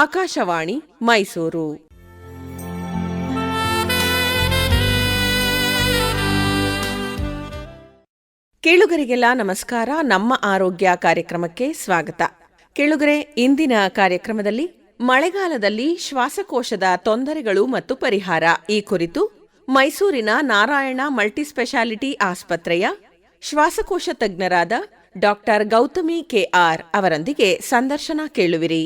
ಆಕಾಶವಾಣಿ ಮೈಸೂರು. ಕೇಳುಗರಿಗೆಲ್ಲ ನಮಸ್ಕಾರ. ನಮ್ಮ ಆರೋಗ್ಯ ಕಾರ್ಯಕ್ರಮಕ್ಕೆ ಸ್ವಾಗತ. ಕೇಳುಗರೆ, ಇಂದಿನ ಕಾರ್ಯಕ್ರಮದಲ್ಲಿ ಮಳೆಗಾಲದಲ್ಲಿ ಶ್ವಾಸಕೋಶದ ತೊಂದರೆಗಳು ಮತ್ತು ಪರಿಹಾರ ಈ ಕುರಿತು ಮೈಸೂರಿನ ನಾರಾಯಣ ಮಲ್ಟಿಸ್ಪೆಷಾಲಿಟಿ ಆಸ್ಪತ್ರೆಯ ಶ್ವಾಸಕೋಶ ತಜ್ಞರಾದ ಡಾಕ್ಟರ್ ಗೌತಮಿ ಕೆಆರ್ ಅವರೊಂದಿಗೆ ಸಂದರ್ಶನ ಕೇಳುವಿರಿ.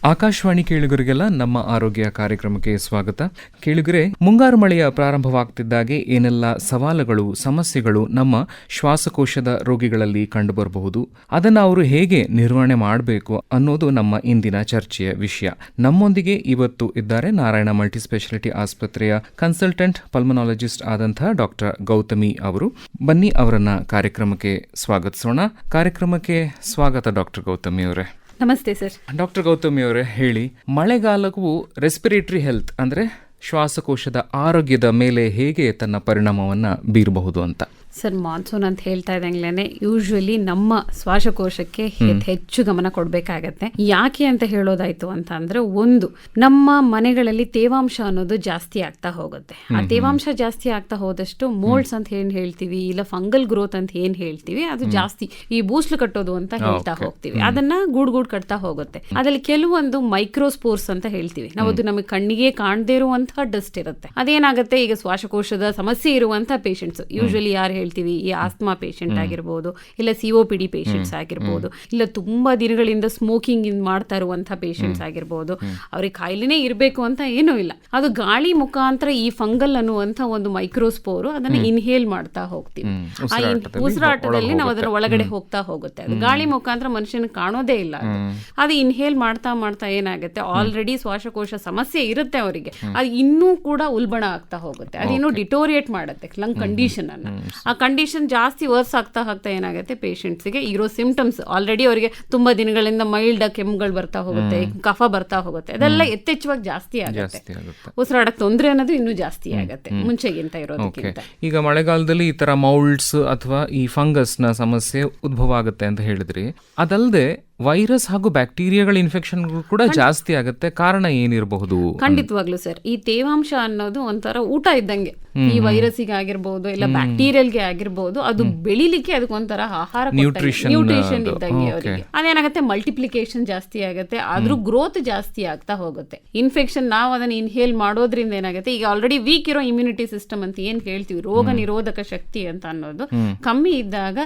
ಆಕಾಶವಾಣಿ ಕೇಳುಗರಿಗೆಲ್ಲ ನಮ್ಮ ಆರೋಗ್ಯ ಕಾರ್ಯಕ್ರಮಕ್ಕೆ ಸ್ವಾಗತ. ಕೇಳುಗರೆ, ಮುಂಗಾರು ಮಳೆಯ ಪ್ರಾರಂಭವಾಗ್ತಿದ್ದಾಗೆ ಏನೆಲ್ಲ ಸವಾಲುಗಳು, ಸಮಸ್ಯೆಗಳು ನಮ್ಮ ಶ್ವಾಸಕೋಶದ ರೋಗಿಗಳಲ್ಲಿ ಕಂಡುಬರಬಹುದು, ಅದನ್ನು ಅವರು ಹೇಗೆ ನಿರ್ವಹಣೆ ಮಾಡಬೇಕು ಅನ್ನೋದು ನಮ್ಮ ಇಂದಿನ ಚರ್ಚೆಯ ವಿಷಯ. ನಮ್ಮೊಂದಿಗೆ ಇವತ್ತು ಇದ್ದಾರೆ ನಾರಾಯಣ ಮಲ್ಟಿಸ್ಪೆಷಾಲಿಟಿ ಆಸ್ಪತ್ರೆಯ ಕನ್ಸಲ್ಟೆಂಟ್ ಪಲ್ಮನಾಲಜಿಸ್ಟ್ ಆದಂತಹ ಡಾಕ್ಟರ್ ಗೌತಮಿ ಅವರು. ಬನ್ನಿ ಅವರನ್ನ ಕಾರ್ಯಕ್ರಮಕ್ಕೆ ಸ್ವಾಗತಿಸೋಣ. ಕಾರ್ಯಕ್ರಮಕ್ಕೆ ಸ್ವಾಗತ ಡಾಕ್ಟರ್ ಗೌತಮಿ ಅವರೇ. ನಮಸ್ತೆ ಸರ್. ಡಾಕ್ಟರ್ ಗೌತಮಿ ಅವರೇ, ಹೇಳಿ, ಮಳೆಗಾಲವು ರೆಸ್ಪಿರೇಟರಿ ಹೆಲ್ತ್ ಅಂದ್ರೆ ಶ್ವಾಸಕೋಶದ ಆರೋಗ್ಯದ ಮೇಲೆ ಹೇಗೆ ತನ್ನ ಪರಿಣಾಮವನ್ನು ಬೀರಬಹುದು ಅಂತ? ಸರ್, ಮಾನ್ಸೂನ್ ಅಂತ ಹೇಳ್ತಾ ಇದ್ದಂಗ್ಲೇನೆ ಯೂಶುವಲಿ ನಮ್ಮ ಶ್ವಾಸಕೋಶಕ್ಕೆ ಹೆಚ್ಚು ಗಮನ ಕೊಡಬೇಕಾಗತ್ತೆ. ಯಾಕೆ ಅಂತ ಹೇಳೋದಾಯ್ತು ಅಂತ ಅಂದ್ರೆ, ಒಂದು, ನಮ್ಮ ಮನೆಗಳಲ್ಲಿ ತೇವಾಂಶ ಅನ್ನೋದು ಜಾಸ್ತಿ ಆಗ್ತಾ ಹೋಗುತ್ತೆ. ಆ ತೇವಾಂಶ ಜಾಸ್ತಿ ಆಗ್ತಾ ಹೋದಷ್ಟು ಮೋಲ್ಡ್ಸ್ ಅಂತ ಏನ್ ಹೇಳ್ತೀವಿ, ಇಲ್ಲ ಫಂಗಲ್ ಗ್ರೋತ್ ಅಂತ ಏನ್ ಹೇಳ್ತೀವಿ, ಅದು ಜಾಸ್ತಿ ಈ ಬೂಸ್ಲು ಕಟ್ಟೋದು ಅಂತ ಹೇಳ್ತಾ ಹೋಗ್ತೀವಿ. ಅದನ್ನ ಗೂಡ್ ಕಟ್ತಾ ಹೋಗುತ್ತೆ. ಅದ್ರಲ್ಲಿ ಕೆಲವೊಂದು ಮೈಕ್ರೋಸ್ಪೋರ್ಸ್ ಅಂತ ಹೇಳ್ತೀವಿ ನಾವು. ಅದು ನಮಗೆ ಕಣ್ಣಿಗೆ ಕಾಣದೇ ಇರುವಂತಹ ಡಸ್ಟ್ ಇರುತ್ತೆ. ಅದೇನಾಗುತ್ತೆ, ಈಗ ಶ್ವಾಸಕೋಶದ ಸಮಸ್ಯೆ ಇರುವಂತಹ ಪೇಷಂಟ್ಸ್, ಯೂಶುವಲಿ ಯಾರು ಹೇಳ್ತೀವಿ, ಈ ಆಸ್ತಮಾ ಪೇಷಂಟ್ ಆಗಿರ್ಬೋದು, ಇಲ್ಲ COPD ಪೇಷಂಟ್ಸ್ ಆಗಿರ್ಬೋದು, ಇಲ್ಲ ತುಂಬಾ ದಿನಗಳಿಂದ ಸ್ಮೋಕಿಂಗ್ ಮಾಡ್ತಾ ಇರುವಂತಹ ಪೇಷಂಟ್ಸ್ ಆಗಿರ್ಬೋದು, ಅವ್ರಿಗೆ ಕಾಯಿಲೆನೇ ಇರಬೇಕು ಅಂತ ಏನೂ ಇಲ್ಲ. ಅದು ಗಾಳಿ ಮುಖಾಂತರ ಈ ಫಂಗಲ್ ಅನ್ನುವಂಥ ಒಂದು ಮೈಕ್ರೋಸ್ಪೋರು ಅದನ್ನ ಇನ್ಹೇಲ್ ಮಾಡ್ತಾ ಹೋಗ್ತೀವಿ. ಆ ಉಸಿರಾಟದಲ್ಲಿ ನಾವು ಅದರ ಒಳಗಡೆ ಹೋಗ್ತಾ ಹೋಗುತ್ತೆ. ಅದು ಗಾಳಿ ಮುಖಾಂತರ ಮನುಷ್ಯನ ಕಾಣೋದೇ ಇಲ್ಲ. ಅದು ಇನ್ಹೇಲ್ ಮಾಡ್ತಾ ಮಾಡ್ತಾ ಏನಾಗುತ್ತೆ, ಆಲ್ರೆಡಿ ಶ್ವಾಸಕೋಶ ಸಮಸ್ಯೆ ಇರುತ್ತೆ ಅವರಿಗೆ, ಅದು ಇನ್ನೂ ಕೂಡ ಉಲ್ಬಣ ಆಗ್ತಾ ಹೋಗುತ್ತೆ. ಅದಿನ್ನೂ ಡಿಟೋರಿಯೇಟ್ ಮಾಡುತ್ತೆ ಲಂಗ್ ಕಂಡೀಷನ್ ಅನ್ನ. ಆ ಕಂಡೀಷನ್ ಜಾಸ್ತಿ ವರ್ಸ್ ಆಗ್ತಾ ಏನಾಗುತ್ತೆ, ಪೇಷಂಟ್ಸ್ಗೆ ಇರೋ ಸಿಂಪ್ಟಮ್ಸ್ ಆಲ್ರೆಡಿ ಅವರಿಗೆ ತುಂಬಾ ದಿನಗಳಿಂದ ಮೈಲ್ಡ್ ಕೆಮ್ಮುಗಳು ಬರ್ತಾ ಹೋಗುತ್ತೆ, ಕಫ ಬರ್ತಾ ಹೋಗುತ್ತೆ, ಅದೆಲ್ಲ ಯಥೇಚ್ಛವಾಗಿ ಜಾಸ್ತಿ ಆಗುತ್ತೆ. ಉಸಿರಾಡಕ್ಕೆ ತೊಂದರೆ ಅನ್ನೋದು ಇನ್ನೂ ಜಾಸ್ತಿ ಆಗುತ್ತೆ ಮುಂಚೆಗಿಂತ ಇರೋದಕ್ಕಿಂತ. ಈಗ ಮಳೆಗಾಲದಲ್ಲಿ ಈ ತರ ಮೌಲ್ಡ್ಸ್ ಅಥವಾ ಈ ಫಂಗಸ್ ನ ಸಮಸ್ಯೆ ಉದ್ಭವ ಆಗುತ್ತೆ ಅಂತ ಹೇಳಿದ್ರಿ. ಅದಲ್ಲದೆ ವೈರಸ್ ಹಾಗೂ ಬ್ಯಾಕ್ಟೀರಿಯಾಗಳ ಇನ್ಫೆಕ್ಷನ್ ಕೂಡ ಜಾಸ್ತಿ ಆಗುತ್ತೆ. ಕಾರಣ ಏನಿರಬಹುದು? ಖಂಡಿತವಾಗ್ಲೂ ಸರ್, ಈ ತೇವಾಂಶ ಅನ್ನೋದು ಒಂಥರ ಊಟ ಇದ್ದಂಗೆ. ಈ ವೈರಸ್ಗೆ ಆಗಿರ್ಬೋದು, ಇಲ್ಲ ಬ್ಯಾಕ್ಟೀರಿಯಲ್ಗೆ ಆಗಿರ್ಬೋದು, ಅದು ಬೆಳಿಲಿಕ್ಕೆ ಅದಕ್ಕೊಂಥರ ಆಹಾರ, ನ್ಯೂಟ್ರಿಷನ್ ಇದ್ದಂಗೆ ಅವರಿಗೆ. ಅದೇನಾಗುತ್ತೆ, ಮಲ್ಟಿಪ್ಲಿಕೇಶನ್ ಜಾಸ್ತಿ ಆಗುತ್ತೆ, ಆದ್ರೂ ಗ್ರೋತ್ ಜಾಸ್ತಿ ಆಗ್ತಾ ಹೋಗುತ್ತೆ. ಇನ್ಫೆಕ್ಷನ್ ನಾವು ಅದನ್ನ ಇನ್ಹೇಲ್ ಮಾಡೋದ್ರಿಂದ ಏನಾಗುತ್ತೆ, ಈಗ ಆಲ್ರೆಡಿ ವೀಕ್ ಇರೋ ಇಮ್ಯುನಿಟಿ ಸಿಸ್ಟಮ್ ಅಂತ ಏನ್ ಹೇಳ್ತೀವಿ, ರೋಗ ನಿರೋಧಕ ಶಕ್ತಿ ಅಂತ ಅನ್ನೋದು ಕಮ್ಮಿ ಇದ್ದಾಗ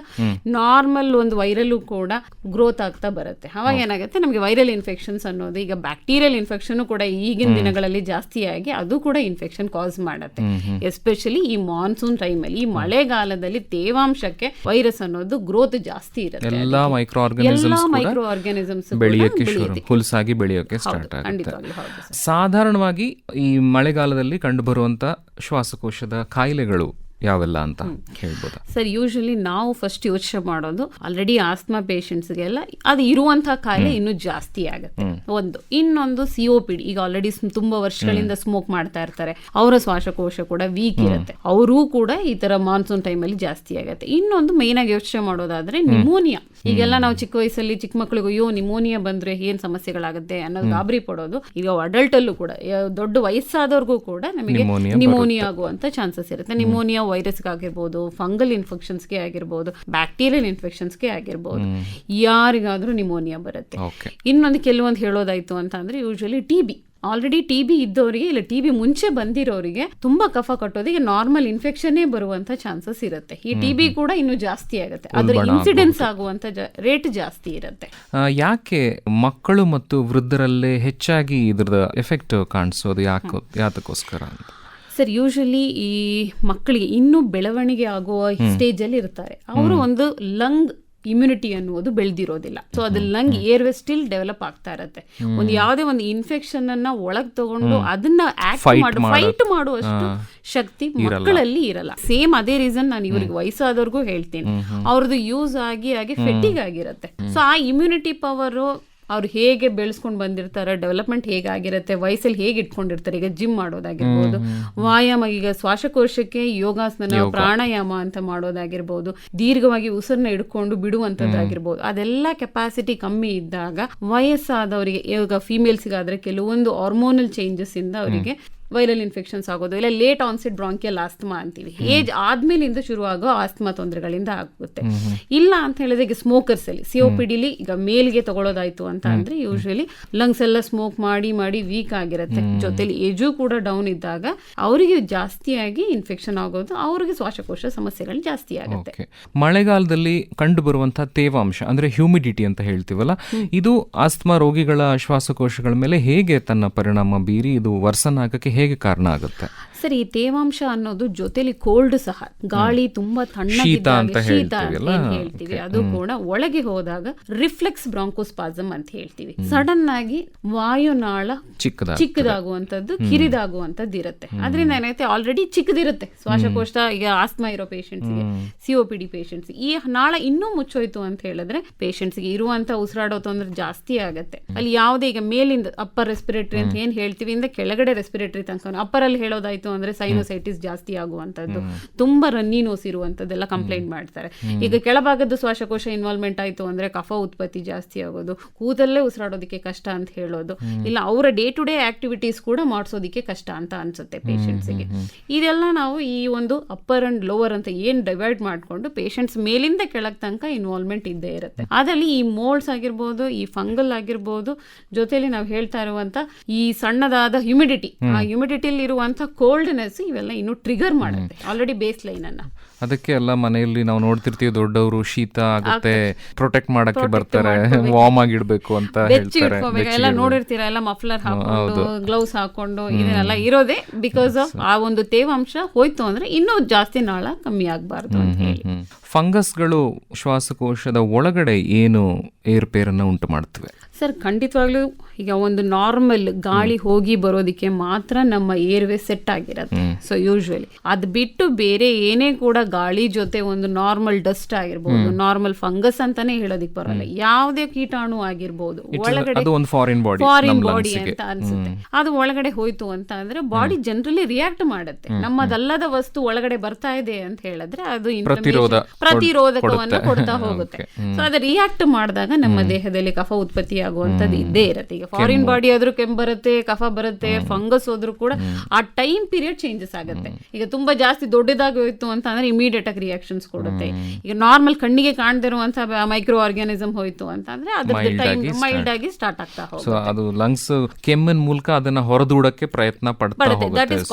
ನಾರ್ಮಲ್ ಒಂದು ವೈರಲ್ ಕೂಡ ಗ್ರೋತ್ ಆಗ್ತಾ ಬರುತ್ತೆ. ಅವಾಗ ಏನಾಗುತ್ತೆ, ನಮಗೆ ವೈರಲ್ ಇನ್ಫೆಕ್ಷನ್ಸ್ ಅನ್ನೋದು, ಈಗ ಬ್ಯಾಕ್ಟೀರಿಯಲ್ ಇನ್ಫೆಕ್ಷನ್ ಕೂಡ ಈಗಿನ ದಿನಗಳಲ್ಲಿ ಜಾಸ್ತಿ ಆಗಿ ಅದು ಕೂಡ ಇನ್ಫೆಕ್ಷನ್ ಕಾಸ್ ಮಾಡುತ್ತೆ. ಎಸ್ಪೆಷಲಿ ಈ ಮಾನ್ಸೂನ್ ಟೈಮಲ್ಲಿ, ಈ ಮಳೆಗಾಲದಲ್ಲಿ ತೇವಾಂಶಕ್ಕೆ ವೈರಸ್ ಅನ್ನೋದು ಗ್ರೋತ್ ಜಾಸ್ತಿ ಇರುತ್ತೆ. ಎಲ್ಲಾ ಮೈಕ್ರೋ ಆರ್ಗಾನಿಸಮ್ಸ್ ಹುಲ್ಸಾಗಿ ಬೆಳೆಯೋಕೆ ಸ್ಟಾರ್ಟ್ ಆಗುತ್ತೆ. ಸಾಧಾರಣವಾಗಿ ಈ ಮಳೆಗಾಲದಲ್ಲಿ ಕಂಡುಬರುವಂತ ಶ್ವಾಸಕೋಶದ ಕಾಯಿಲೆಗಳು ಯಾವೆಲ್ಲ ಅಂತ ಹೇಳ್ಬೋದಾ ಸರ್? ಯೂಶಲಿ ನಾವು ಫಸ್ಟ್ ಯೋಚನೆ ಮಾಡೋದು, ಆಲ್ರೆಡಿ ಆಸ್ತಮಾ ಪೇಷಂಟ್ಸ್ಗೆಲ್ಲ ಅದು ಇರುವಂತಹ ಕಾಯಿಲೆ ಇನ್ನೂ ಜಾಸ್ತಿ ಆಗುತ್ತೆ. ಒಂದು, ಇನ್ನೊಂದು COPD. ಈಗ ಆಲ್ರೆಡಿ ತುಂಬಾ ವರ್ಷಗಳಿಂದ ಸ್ಮೋಕ್ ಮಾಡ್ತಾ ಇರ್ತಾರೆ, ಅವರ ಶ್ವಾಸಕೋಶ ಕೂಡ ವೀಕ್ ಇರುತ್ತೆ, ಅವರೂ ಕೂಡ ಈ ತರ ಮಾನ್ಸೂನ್ ಟೈಮಲ್ಲಿ ಜಾಸ್ತಿ ಆಗುತ್ತೆ. ಇನ್ನೊಂದು ಮೇನ್ ಆಗಿ ಯೋಚನೆ ಮಾಡೋದಾದ್ರೆ ನಿಮೋನಿಯಾ. ಈಗೆಲ್ಲ ನಾವು ಚಿಕ್ಕ ವಯಸ್ಸಲ್ಲಿ ಚಿಕ್ಕ ಮಕ್ಕಳಿಗೆ ಅಯ್ಯೋ ನಿಮೋನಿಯಾ ಬಂದ್ರೆ ಏನ್ ಸಮಸ್ಯೆಗಳಾಗುತ್ತೆ ಅನ್ನೋದು ಗಾಬರಿ ಪಡೋದು. ಈಗ ಅಡಲ್ಟ್ ಅಲ್ಲೂ ಕೂಡ, ದೊಡ್ಡ ವಯಸ್ಸಾದವ್ರಿಗೂ ಕೂಡ ನಮಗೆ ನಿಮೋನಿಯಾ ಆಗುವಂತ ಚಾನ್ಸಸ್ ಇರುತ್ತೆ. ನಿಮೋನಿಯಾ ವೈರಸ್ಗೆ ಆಗಿರ್ಬೋದು, ಫಂಗಲ್ ಇನ್ಫೆಕ್ಷನ್ಸ್ಗೆ ಆಗಿರ್ಬೋದು, ಬ್ಯಾಕ್ಟೀರಿಯಲ್ ಇನ್ಫೆಕ್ಷನ್ಸ್ಗೆ ಆಗಿರ್ಬೋದು, ಯಾರಿಗಾದ್ರೂ ನಿಮೋನಿಯಾ ಬರುತ್ತೆ. ಇನ್ನೊಂದು ಕೆಲವೊಂದು ಹೇಳೋದಾಯ್ತು ಅಂತ ಅಂದ್ರೆ, ಯೂಶುವಲಿ TB. ಆಲ್ರೆಡಿ TB ಇದ್ದವರಿಗೆ, ಇಲ್ಲ TB ಮುಂಚೆ ಬಂದಿರೋರಿಗೆ ತುಂಬಾ ಕಫ ಕಟ್ಟೋದಿಗೆ ನಾರ್ಮಲ್ ಇನ್ಫೆಕ್ಷನ್ನೇ ಬರುವಂತ ಚಾನ್ಸಸ್ ಇರುತ್ತೆ. ಈ TB ಕೂಡ ಇನ್ನೂ ಜಾಸ್ತಿ ಆಗುತ್ತೆ, ಅದ್ರ ಇನ್ಸಿಡೆನ್ಸ್ ಆಗುವಂತ ರೇಟ್ ಜಾಸ್ತಿ ಇರುತ್ತೆ. ಯಾಕೆ ಮಕ್ಕಳು ಮತ್ತು ವೃದ್ಧರಲ್ಲೇ ಹೆಚ್ಚಾಗಿ ಇದ್ರದ ಎಫೆಕ್ಟ್ ಕಾಣಿಸೋದು? ಯಾತಕ್ಕೋಸ್ಕರ ಅಂತ ಸರ್, ಯೂಶಲಿ ಈ ಮಕ್ಕಳಿಗೆ ಇನ್ನೂ ಬೆಳವಣಿಗೆ ಆಗುವ ಸ್ಟೇಜ್ ಅಲ್ಲಿ ಇರ್ತಾರೆ. ಅವರು ಒಂದು ಲಂಗ್ ಇಮ್ಯುನಿಟಿ ಅನ್ನುವುದು ಬೆಳೆದಿರೋದಿಲ್ಲ. ಸೊ ಅದು ಲಂಗ್ ಏರ್ವೇ ಸ್ಟಿಲ್ ಡೆವಲಪ್ ಆಗ್ತಾ ಇರುತ್ತೆ. ಒಂದು ಯಾವುದೇ ಒಂದು ಇನ್ಫೆಕ್ಷನ್ ಅನ್ನ ಒಳಗ್ ತಗೊಂಡು ಅದನ್ನ ಫೈಟ್ ಮಾಡುವಷ್ಟು ಶಕ್ತಿ ಮಕ್ಕಳಲ್ಲಿ ಇರಲ್ಲ. ಸೇಮ್ ಅದೇ ರೀಸನ್ ನಾನು ಇವ್ರಿಗೆ ವಯಸ್ಸಾದವ್ರಿಗೂ ಹೇಳ್ತೀನಿ, ಅವ್ರದ್ದು ಯೂಸ್ ಆಗಿ ಫೆಟಿಗ್ ಆಗಿರುತ್ತೆ. ಸೊ ಆ ಇಮ್ಯುನಿಟಿ ಪವರ್ ಅವ್ರು ಹೇಗೆ ಬೆಳೆಸ್ಕೊಂಡು ಬಂದಿರ್ತಾರೆ, ಡೆವಲಪ್ಮೆಂಟ್ ಹೇಗಾಗಿರುತ್ತೆ, ವಯಸ್ಸಲ್ಲಿ ಹೇಗೆ ಇಟ್ಕೊಂಡಿರ್ತಾರೆ. ಈಗ ಜಿಮ್ ಮಾಡೋದಾಗಿರ್ಬೋದು, ವ್ಯಾಯಾಮ, ಈಗ ಶ್ವಾಸಕೋಶಕ್ಕೆ ಯೋಗಾಸನ, ಪ್ರಾಣಾಯಾಮ ಅಂತ ಮಾಡೋದಾಗಿರ್ಬೋದು, ದೀರ್ಘವಾಗಿ ಉಸಿರನ್ನ ಹಿಡ್ಕೊಂಡು ಬಿಡುವಂತದ್ದಾಗಿರ್ಬೋದು. ಅದೆಲ್ಲ ಕೆಪಾಸಿಟಿ ಕಮ್ಮಿ ಇದ್ದಾಗ ವಯಸ್ಸಾದವರಿಗೆ, ಈಗ ಫಿಮೇಲ್ಸ್ಗಾದ್ರೆ ಕೆಲವೊಂದು ಹಾರ್ಮೋನಲ್ ಚೇಂಜಸ್ ಇಂದ ಅವರಿಗೆ ವೈರಲ್ ಇನ್ಫೆಕ್ಷನ್ಸ್ ಆಗೋದು, ಇಲ್ಲ ಲೇಟ್ ಆನ್ಸೆಟ್ ಬ್ರಾಂಕಿಯಲ್ ಆಸ್ತಮಾ ಅಂತೀವಿ, ಏಜ್ ಆದ್ಮೇಲಿಂದ ಶುರುವಾಗೋ ಆಸ್ತಮಾ ತೊಂದರೆಗಳಿಂದ ಆಗುತ್ತೆ. ಇಲ್ಲ ಅಂತ ಹೇಳಿದ್ರೆ ಈಗ ಸ್ಮೋಕರ್ಸ್ ಅಲ್ಲಿ COPD ಈಗ ಮೇಲ್ಗೆ ತಗೊಳ್ಳೋದಾಯ್ತು ಅಂತ ಅಂದ್ರೆ ಯೂಶಲಿ ಲಂಗ್ಸ್ ಎಲ್ಲ ಸ್ಮೋಕ್ ಮಾಡಿ ಮಾಡಿ ವೀಕ್ ಆಗಿರುತ್ತೆ, ಜೊತೆಲಿ ಏಜು ಕೂಡ ಡೌನ್ ಇದ್ದಾಗ ಅವರಿಗೆ ಜಾಸ್ತಿಯಾಗಿ ಇನ್ಫೆಕ್ಷನ್ ಆಗೋದು, ಅವ್ರಿಗೆ ಶ್ವಾಸಕೋಶ ಸಮಸ್ಯೆಗಳು ಜಾಸ್ತಿ ಆಗುತ್ತೆ. ಮಳೆಗಾಲದಲ್ಲಿ ಕಂಡು ಬರುವಂತಹ ತೇವಾಂಶ ಅಂದ್ರೆ ಹ್ಯೂಮಿಡಿಟಿ ಅಂತ ಹೇಳ್ತೀವಲ್ಲ, ಇದು ಆಸ್ತಮಾ ರೋಗಿಗಳ ಶ್ವಾಸಕೋಶಗಳ ಮೇಲೆ ಹೇಗೆ ತನ್ನ ಪರಿಣಾಮ ಬೀರಿ ಇದು ವರ್ಸನ್ ಆಗಕ್ಕೆ ಹೇಗೆ ಕಾರಣ ಆಗುತ್ತೆ? ಸರಿ, ಈ ತೇವಾಂಶ ಅನ್ನೋದು ಜೊತೆಲಿ ಕೋಲ್ಡ್ ಸಹ, ಗಾಳಿ ತುಂಬಾ ತಣ್ಣಗಿದ್ದಾಗ ಶೀತ ಏನ್ ಹೇಳ್ತೀವಿ ಅದು ಕೂಡ ಒಳಗೆ ಹೋದಾಗ ರಿಫ್ಲೆಕ್ಸ್ ಬ್ರಾಂಕೋಸ್ಪಾಸಮ್ ಅಂತ ಹೇಳ್ತೀವಿ. ಸಡನ್ ಆಗಿ ವಾಯುನಾಳ ಚಿಕ್ಕದಾಗುವಂತದ್ದು, ಕಿರಿದಾಗುವಂತದ್ದು ಇರುತ್ತೆ. ಅದರಿಂದ ಏನಾಗುತ್ತೆ, ಆಲ್ರೆಡಿ ಚಿಕ್ಕದಿರುತ್ತೆ ಶ್ವಾಸಕೋಶ. ಈಗ ಆಸ್ತಮಾ ಇರೋ ಪೇಷಂಟ್ಸ್ಗೆ, COPD ಪೇಷಂಟ್ಸ್, ಈ ನಾಳ ಇನ್ನೂ ಮುಚ್ಚೋಯ್ತು ಅಂತ ಹೇಳಿದ್ರೆ ಪೇಷಂಟ್ಸ್ಗೆ ಇರುವಂತ ಉಸಿರಾಡೋ ತೊಂದರೆ ಜಾಸ್ತಿ ಆಗುತ್ತೆ. ಅಲ್ಲಿ ಯಾವುದೇ ಈಗ ಮೇಲಿಂದ ಅಪ್ಪರ್ ರೆಸ್ಪಿರೇಟರಿ ಅಂತ ಏನ್ ಹೇಳ್ತೀವಿ ಇಂದ ಕೆಳಗಡೆ ರೆಸ್ಪಿರೇಟರಿ ತನಕ, ಅಪ್ಪರ್ ಅಲ್ಲಿ ಹೇಳೋದಾಯ್ತು ಅಂದ್ರೆ ಸೈನೋಸೈಟಿಸ್ ಜಾಸ್ತಿ ಆಗುವಂತದ್ದು, ತುಂಬಾ ರನ್ನಿ ನೋಸ್ ಇರುವಂತದ್ದೆಲ್ಲ ಕಂಪ್ಲೇಂಟ್ ಮಾಡ್ತಾರೆ. ಈಗ ಕೆಳಭಾಗದ ಶ್ವಾಸಕೋಶ ಇನ್ವಾಲ್ವ್ಮೆಂಟ್ ಆಯ್ತು ಅಂದ್ರೆ ಕಫ ಉತ್ಪತ್ತಿ ಜಾಸ್ತಿ ಆಗೋದು, ಕೂದಲ್ಲೇ ಉಸಿರಾಡೋದಕ್ಕೆ ಕಷ್ಟ ಅಂತ ಹೇಳೋದು, ಇಲ್ಲ ಅವರ ಡೇ ಟು ಡೇ ಆಕ್ಟಿವಿಟೀಸ್ ಕೂಡ ಮಾಡಿಸೋದಕ್ಕೆ ಕಷ್ಟ ಅಂತ ಅನ್ಸುತ್ತೆ ಪೇಷಂಟ್ಸ್ಗೆ. ಇದೆಲ್ಲ ನಾವು ಈ ಒಂದು ಅಪ್ಪರ್ ಅಂಡ್ ಲೋವರ್ ಅಂತ ಏನ್ ಡಿವೈಡ್ ಮಾಡ್ಕೊಂಡು ಪೇಷಂಟ್ಸ್ ಮೇಲಿಂದ ಕೆಳಗ್ ತನಕ ಇನ್ವಾಲ್ವ್ಮೆಂಟ್ ಇದ್ದೇ ಇರುತ್ತೆ. ಅದರಲ್ಲಿ ಈ ಮೋಲ್ಡ್ಸ್ ಆಗಿರ್ಬೋದು, ಈ ಫಂಗಲ್ ಆಗಿರ್ಬೋದು, ಜೊತೆಲಿ ನಾವು ಹೇಳ್ತಾ ಇರುವಂತ ಈ ಸಣ್ಣದಾದ ಹ್ಯೂಮಿಡಿಟಿ, ಆ ಹ್ಯೂಮಿಡಿಟಿಲಿ ಇರುವಂತ ಕೋಲ್ಡ್ನೆಸ್, ಇವೆಲ್ಲ ಇನ್ನು ಟ್ರಿಗರ್ ಮಾಡುತ್ತೆ ಆಲ್ರೆಡಿ ಬೇಸ್ ಲೈನ್ ಅನ್ನ. ಅದಕ್ಕೆ ಎಲ್ಲ ಮನೆಯಲ್ಲಿ ನಾವು ನೋಡ್ತಿರ್ತೀವಿ, ದೊಡ್ಡವರು ಶೀತ ಆಗುತ್ತೆ ಪ್ರೊಟೆಕ್ಟ್ ಮಾಡಕ್ಕೆ ಬರ್ತಾರೆ, ವಾರ್ಮ್ ಆಗಿಡ್ಬೇಕು ಅಂತ ಹೇಳ್ತಾರೆ. ಎಲ್ಲ ನೋಡಿರ್ತೀರಾ, ಎಲ್ಲ ಮಫ್ಲರ್ ಹಾಕೊಂಡು ಗ್ಲೌಸ್ ಹಾಕೊಂಡು ಇದನ್ನೆಲ್ಲ ಇರೋದೇ ಬಿಕಾಸ್ ಆಫ್ ಆ ಒಂದು ತೇವಾಂಶ ಹೋಯ್ತು ಅಂದ್ರೆ ಇನ್ನೂ ಜಾಸ್ತಿ ನಾಳ ಕಮ್ಮಿ ಆಗ್ಬಾರ್ದು ಅಂತ ಹೇಳಿ. ಫಂಗಸ್ಗಳು ಶ್ವಾಸಕೋಶದ ಒಳಗಡೆ ಏನು ಏರುಪೇರನ್ನ ಉಂಟು ಮಾಡ್ತವೆ? ಸರ್, ಖಂಡಿತವಾಗ್ಲೂ ಈಗ ಒಂದು ನಾರ್ಮಲ್ ಗಾಳಿ ಹೋಗಿ ಬರೋದಿಕ್ಕೆ ಮಾತ್ರ ನಮ್ಮ ಏರ್ವೇ ಸೆಟ್ ಆಗಿರುತ್ತೆ. ಸೊ ಯೂಶುವಲಿ ಅದು ಬಿಟ್ಟು ಬೇರೆ ಏನೇ ಕೂಡ ಗಾಳಿ ಜೊತೆ ಒಂದು ನಾರ್ಮಲ್ ಡಸ್ಟ್ ಆಗಿರ್ಬೋದು, ನಾರ್ಮಲ್ ಫಂಗಸ್ ಅಂತಾನೆ ಹೇಳೋದಿಕ್ ಬರಲ್ಲ, ಯಾವುದೇ ಕೀಟಾಣು ಆಗಿರ್ಬೋದು ಒಳಗಡೆ ಫಾರಿನ್ ಬಾಡಿ ಅಂತ ಅನ್ಸುತ್ತೆ. ಅದು ಒಳಗಡೆ ಹೋಯ್ತು ಅಂತ ಅಂದ್ರೆ ಬಾಡಿ ಜನರಲಿ ರಿಯಾಕ್ಟ್ ಮಾಡುತ್ತೆ. ನಮ್ಮದಲ್ಲದ ವಸ್ತು ಒಳಗಡೆ ಬರ್ತಾ ಇದೆ ಅಂತ ಹೇಳಿದ್ರೆ ಅದು ಪ್ರತಿರೋಧಕವನ್ನು ಕೊಡ್ತಾ ಹೋಗುತ್ತೆ. ಸೊ ಅದು ರಿಯಾಕ್ಟ್ ಮಾಡಿದಾಗ ನಮ್ಮ ದೇಹದಲ್ಲಿ ಕಫ ಉತ್ಪತ್ತಿ ಆಗುವಂತದ್ದು ಇದ್ದೇ ಇರುತ್ತೆ. ಈಗ ಫಾರಿನ್ ಬಾಡಿ ಆದ್ರೂ ಕೆಮ್ಮು ಬರುತ್ತೆ, ಕಫ ಬರುತ್ತೆ, ಫಂಗಸ್ ಹೋದ್ರೂ ಕೂಡ ಆ ಟೈಮ್ ಪೀರಿಯಡ್ ಚೇಂಜಸ್ ಆಗುತ್ತೆ. ಈಗ ತುಂಬಾ ಜಾಸ್ತಿ ದೊಡ್ಡದಾಗಿ ಹೋಯ್ತು ಅಂತ ಅಂದ್ರೆ ಇಮಿಡಿಯೇಟ್ ಆಗಿ ರಿಯಾಕ್ಷನ್ಸ್ ಕೊಡುತ್ತೆ. ಈಗ ನಾರ್ಮಲ್ ಕಣ್ಣಿಗೆ ಕಾಣದಿರುವಂತ ಮೈಕ್ರೋ ಆರ್ಗಾನಿಸಮ್ ಹೋಯ್ತು ಅಂತ ಅಂದ್ರೆ ಅದ್ರದ್ದು ಟೈಮ್ ಮೈಲ್ಡ್ ಆಗಿ ಸ್ಟಾರ್ಟ್ ಆಗ್ತಾ ಹೋಗುತ್ತೆ. ಅದು ಲಂಗ್ಸ್ ಕೆಮ್ಮಿನ ಮೂಲಕ ಅದನ್ನ ಹೊರದೂಡಕ್ಕೆ ಪ್ರಯತ್ನ ಪಡ್ತಾ ಹೋಗುತ್ತೆ. ದಟ್ ಇಸ್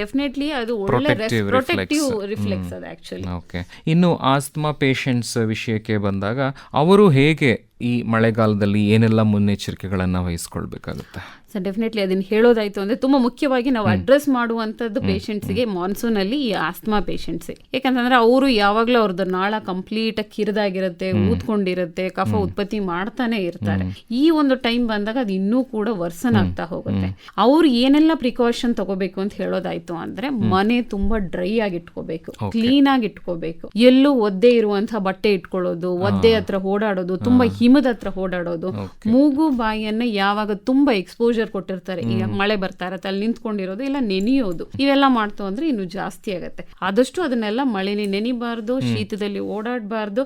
ಡೆಫಿನೆಟ್ಲಿ ಅದು ಒಳ್ಳೆ ಪ್ರೊಟೆಕ್ಟಿವ್ ರಿಫ್ಲೆಕ್ಸ್ ಅದು ಆಕ್ಚುಲಿ. ಓಕೆ, ಇನ್ನು ಆಸ್ತಮಾ ಪೇಷಂಟ್ಸ್ ವಿಷಯಕ್ಕೆ ಬಂದಾಗ ಅವರು ಹೇಗೆ ಈ ಮಳೆಗಾಲದಲ್ಲಿ ಏನೆಲ್ಲ ಮುನ್ನೆಚ್ಚರಿಕೆಗಳನ್ನ ವಹಿಸ್ಕೊಳ್ಬೇಕಾಗುತ್ತೆ? ಸೊ ಡೆಫಿನೆಟ್ಲಿ ಅದನ್ನ ಹೇಳೋದಾಯ್ತು ಅಂದ್ರೆ ತುಂಬಾ ಮುಖ್ಯವಾಗಿ ನಾವು ಅಡ್ರೆಸ್ ಮಾಡುವಂತದ್ದು ಪೇಷಂಟ್ಸ್ಗೆ ಮಾನ್ಸೂನ್ ಅಲ್ಲಿ ಈ ಆಸ್ತಮಾ ಪೇಷಂಟ್ಸ್. ಯಾಕಂತಂದ್ರೆ ಅವರು ಯಾವಾಗ್ಲೂ ಅವ್ರದ್ದು ನಾಳ ಕಂಪ್ಲೀಟ್ ಕಿರಿದಾಗಿರುತ್ತೆ, ಊದ್ಕೊಂಡಿರುತ್ತೆ, ಕಫ ಉತ್ಪತ್ತಿ ಮಾಡ್ತಾನೆ ಇರ್ತಾರೆ. ಈ ಒಂದು ಟೈಮ್ ಬಂದಾಗ ಅದು ಇನ್ನೂ ಕೂಡ ವರ್ಸನ್ ಆಗ್ತಾ ಹೋಗುತ್ತೆ. ಅವ್ರು ಏನೆಲ್ಲ ಪ್ರಿಕಾಷನ್ ತಗೋಬೇಕು ಅಂತ ಹೇಳೋದಾಯ್ತು ಅಂದ್ರೆ ಮನೆ ತುಂಬಾ ಡ್ರೈ ಆಗಿ ಇಟ್ಕೋಬೇಕು, ಕ್ಲೀನ್ ಆಗಿ ಇಟ್ಕೋಬೇಕು, ಎಲ್ಲೂ ಒದ್ದೆ ಇರುವಂತಹ ಬಟ್ಟೆ ಇಟ್ಕೊಳ್ಳೋದು, ಒದ್ದೆ ಹತ್ರ ಓಡಾಡೋದು, ತುಂಬಾ ಹಿಮದ ಹತ್ರ ಓಡಾಡೋದು, ಮೂಗು ಬಾಯಿಯನ್ನ ಯಾವಾಗ ತುಂಬಾ ಎಕ್ಸ್ಪೋಜರ್ ಕೊಟ್ಟಿರ್ತಾರೆ, ಈಗ ಮಳೆ ಬರ್ತಾ ಇರತ್ತೆ ಅಲ್ಲಿ ನಿಂತ್ಕೊಂಡಿರೋದು, ಇಲ್ಲ ನೆನೆಯೋದು, ಇವೆಲ್ಲ ಮಾಡ್ತು ಅಂದ್ರೆ ಇನ್ನು ಜಾಸ್ತಿ ಆಗತ್ತೆ. ಆದಷ್ಟು ಅದನ್ನೆಲ್ಲ ಮಳೆಲಿ ನೆನಿಬಾರ್ದು, ಶೀತದಲ್ಲಿ ಓಡಾಡಬಾರ್ದು,